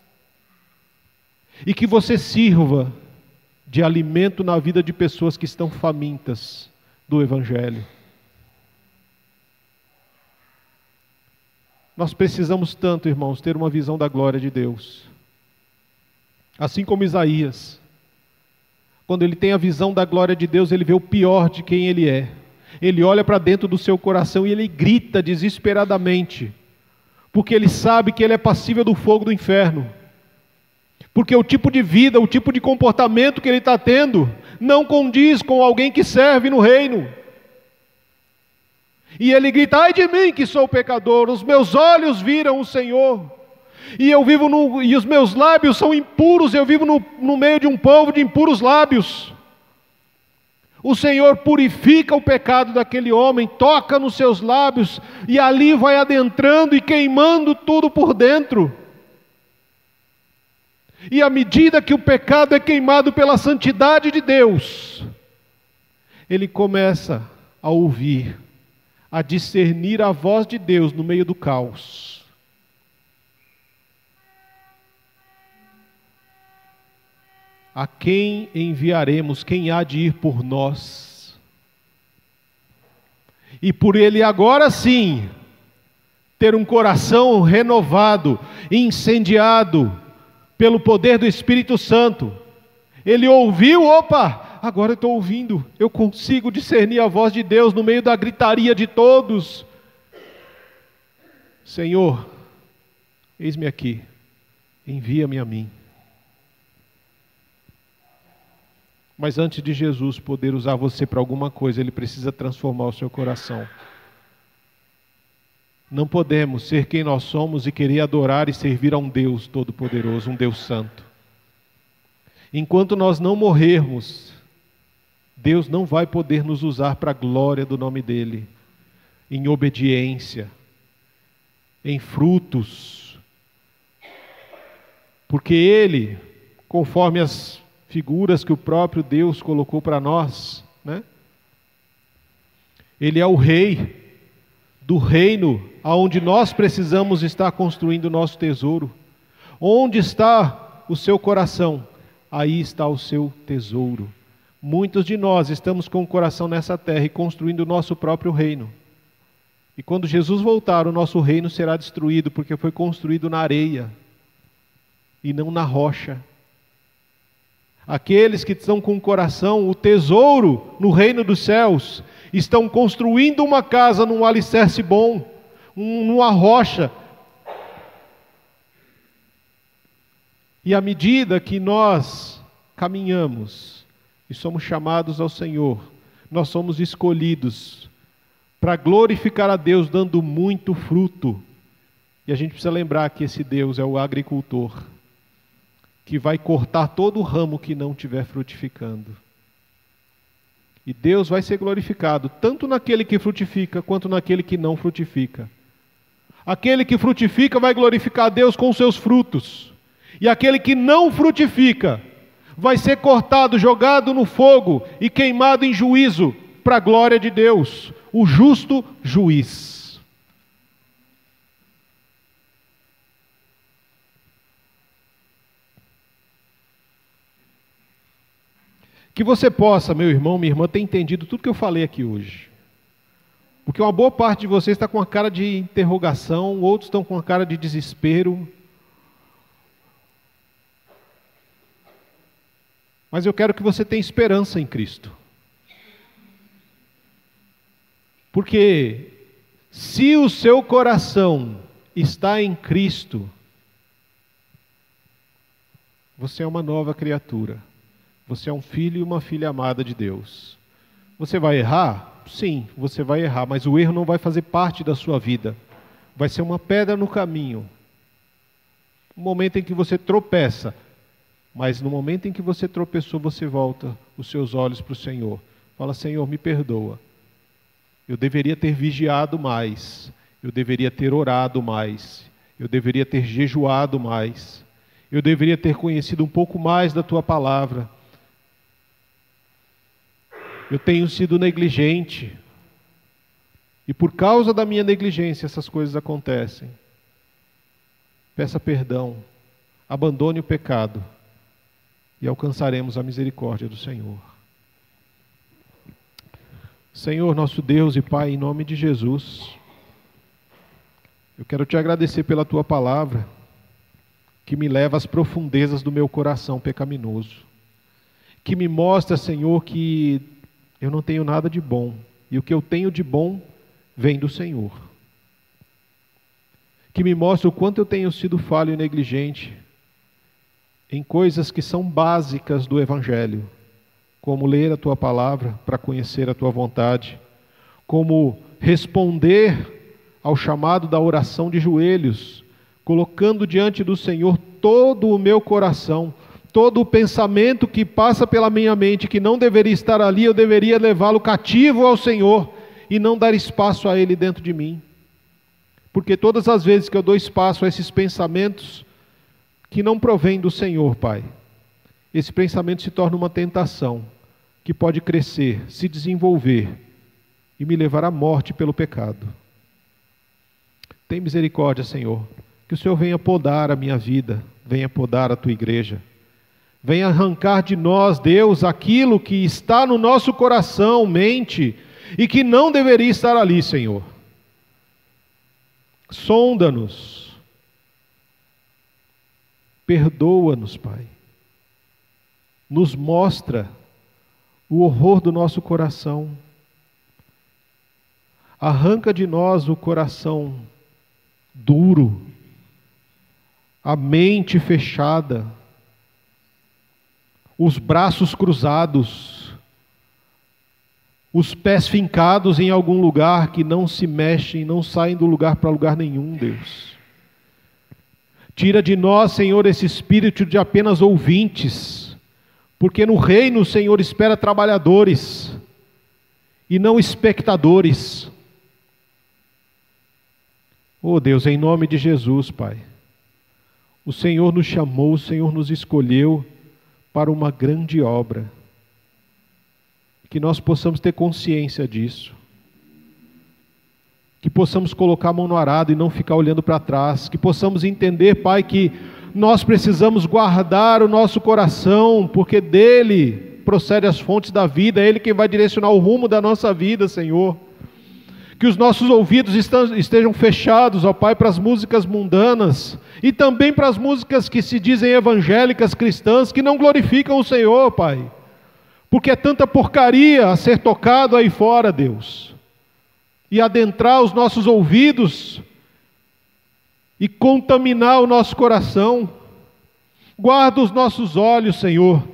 e que você sirva de alimento na vida de pessoas que estão famintas do Evangelho. Nós precisamos tanto, irmãos, ter uma visão da glória de Deus. Assim como Isaías, quando ele tem a visão da glória de Deus, ele vê o pior de quem ele é. Ele olha para dentro do seu coração e ele grita desesperadamente, porque ele sabe que ele é passível do fogo do inferno. Porque o tipo de vida, o tipo de comportamento que ele está tendo, não condiz com alguém que serve no reino. E ele grita: ai de mim que sou pecador, os meus olhos viram o Senhor, e e os meus lábios são impuros, eu vivo no meio de um povo de impuros lábios. O Senhor purifica o pecado daquele homem, toca nos seus lábios, e ali vai adentrando e queimando tudo por dentro. E à medida que o pecado é queimado pela santidade de Deus, ele começa a ouvir, a discernir a voz de Deus no meio do caos. A quem enviaremos? Quem há de ir por nós? E por ele agora sim ter um coração renovado, incendiado pelo poder do Espírito Santo. Ele ouviu, opa, agora eu estou ouvindo, eu consigo discernir a voz de Deus no meio da gritaria de todos. Senhor, eis-me aqui, envia-me a mim. Mas antes de Jesus poder usar você para alguma coisa, Ele precisa transformar o seu coração. Não podemos ser quem nós somos e querer adorar e servir a um Deus todo-poderoso, um Deus santo. Enquanto nós não morrermos, Deus não vai poder nos usar para a glória do nome dEle, em obediência, em frutos. Porque Ele, conforme as figuras que o próprio Deus colocou para nós, né? Ele é o Rei do reino aonde nós precisamos estar construindo o nosso tesouro. Onde está o seu coração? Aí está o seu tesouro. Muitos de nós estamos com o coração nessa terra e construindo o nosso próprio reino. E quando Jesus voltar, o nosso reino será destruído, porque foi construído na areia e não na rocha. Aqueles que estão com o coração, o tesouro no reino dos céus, estão construindo uma casa num alicerce bom, numa rocha. E à medida que nós caminhamos e somos chamados ao Senhor, nós somos escolhidos para glorificar a Deus dando muito fruto. E a gente precisa lembrar que esse Deus é o agricultor, que vai cortar todo o ramo que não estiver frutificando. E Deus vai ser glorificado, tanto naquele que frutifica, quanto naquele que não frutifica. Aquele que frutifica vai glorificar a Deus com os seus frutos. E aquele que não frutifica, vai ser cortado, jogado no fogo e queimado em juízo, para a glória de Deus, o justo juiz. Que você possa, meu irmão, minha irmã, ter entendido tudo que eu falei aqui hoje. Porque uma boa parte de vocês está com a cara de interrogação, outros estão com a cara de desespero. Mas eu quero que você tenha esperança em Cristo. Porque se o seu coração está em Cristo, você é uma nova criatura. Você é um filho e uma filha amada de Deus. Você vai errar? Sim, você vai errar, mas o erro não vai fazer parte da sua vida. Vai ser uma pedra no caminho. Um momento em que você tropeça, mas no momento em que você tropeçou, você volta os seus olhos para o Senhor. Fala: Senhor, me perdoa. Eu deveria ter vigiado mais. Eu deveria ter orado mais. Eu deveria ter jejuado mais. Eu deveria ter conhecido um pouco mais da tua palavra. Eu tenho sido negligente. E por causa da minha negligência essas coisas acontecem. Peça perdão. Abandone o pecado. E alcançaremos a misericórdia do Senhor. Senhor, nosso Deus e Pai, em nome de Jesus, eu quero te agradecer pela tua palavra, que me leva às profundezas do meu coração pecaminoso, que me mostra, Senhor, que eu não tenho nada de bom, e o que eu tenho de bom vem do Senhor. Que me mostra o quanto eu tenho sido falho e negligente em coisas que são básicas do Evangelho, como ler a tua palavra para conhecer a tua vontade, como responder ao chamado da oração de joelhos, colocando diante do Senhor todo o meu coração, todo o pensamento que passa pela minha mente, que não deveria estar ali, eu deveria levá-lo cativo ao Senhor e não dar espaço a Ele dentro de mim. Porque todas as vezes que eu dou espaço a esses pensamentos que não provêm do Senhor, Pai, esse pensamento se torna uma tentação que pode crescer, se desenvolver e me levar à morte pelo pecado. Tem misericórdia, Senhor. Que o Senhor venha podar a minha vida, venha podar a tua igreja. Venha arrancar de nós, Deus, aquilo que está no nosso coração, mente, e que não deveria estar ali, Senhor. Sonda-nos. Perdoa-nos, Pai. Nos mostra o horror do nosso coração. Arranca de nós o coração duro, a mente fechada, os braços cruzados, os pés fincados em algum lugar que não se mexem, não saem do lugar para lugar nenhum, Deus. Tira de nós, Senhor, esse espírito de apenas ouvintes, porque no reino o Senhor espera trabalhadores e não espectadores. Oh Deus, em nome de Jesus, Pai, o Senhor nos chamou, o Senhor nos escolheu para uma grande obra. Que nós possamos ter consciência disso. Que possamos colocar a mão no arado e não ficar olhando para trás. Que possamos entender, Pai, que nós precisamos guardar o nosso coração, porque dele procede as fontes da vida, é Ele quem vai direcionar o rumo da nossa vida, Senhor. Que os nossos ouvidos estejam fechados, ó Pai, para as músicas mundanas e também para as músicas que se dizem evangélicas, cristãs, que não glorificam o Senhor, Pai. Porque é tanta porcaria a ser tocado aí fora, Deus. E adentrar os nossos ouvidos e contaminar o nosso coração. Guarda os nossos olhos, Senhor.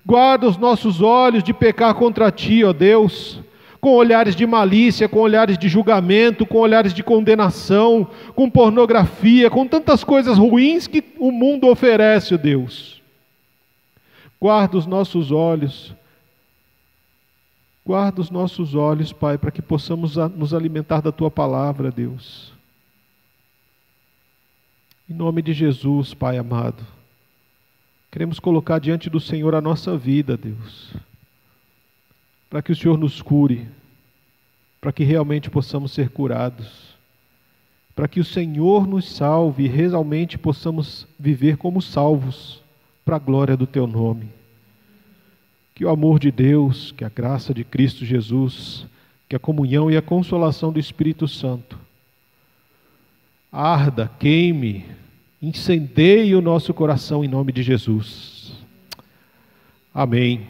Guarda os nossos olhos de pecar contra Ti, ó Deus. Com olhares de malícia, com olhares de julgamento, com olhares de condenação, com pornografia, com tantas coisas ruins que o mundo oferece, ó Deus. Guarda os nossos olhos. Guarda os nossos olhos, Pai, para que possamos nos alimentar da Tua palavra, Deus. Em nome de Jesus, Pai amado, queremos colocar diante do Senhor a nossa vida, Deus, para que o Senhor nos cure, para que realmente possamos ser curados, para que o Senhor nos salve e realmente possamos viver como salvos, para a glória do Teu nome. Que o amor de Deus, que a graça de Cristo Jesus, que a comunhão e a consolação do Espírito Santo arda, queime, incendeie o nosso coração em nome de Jesus. Amém.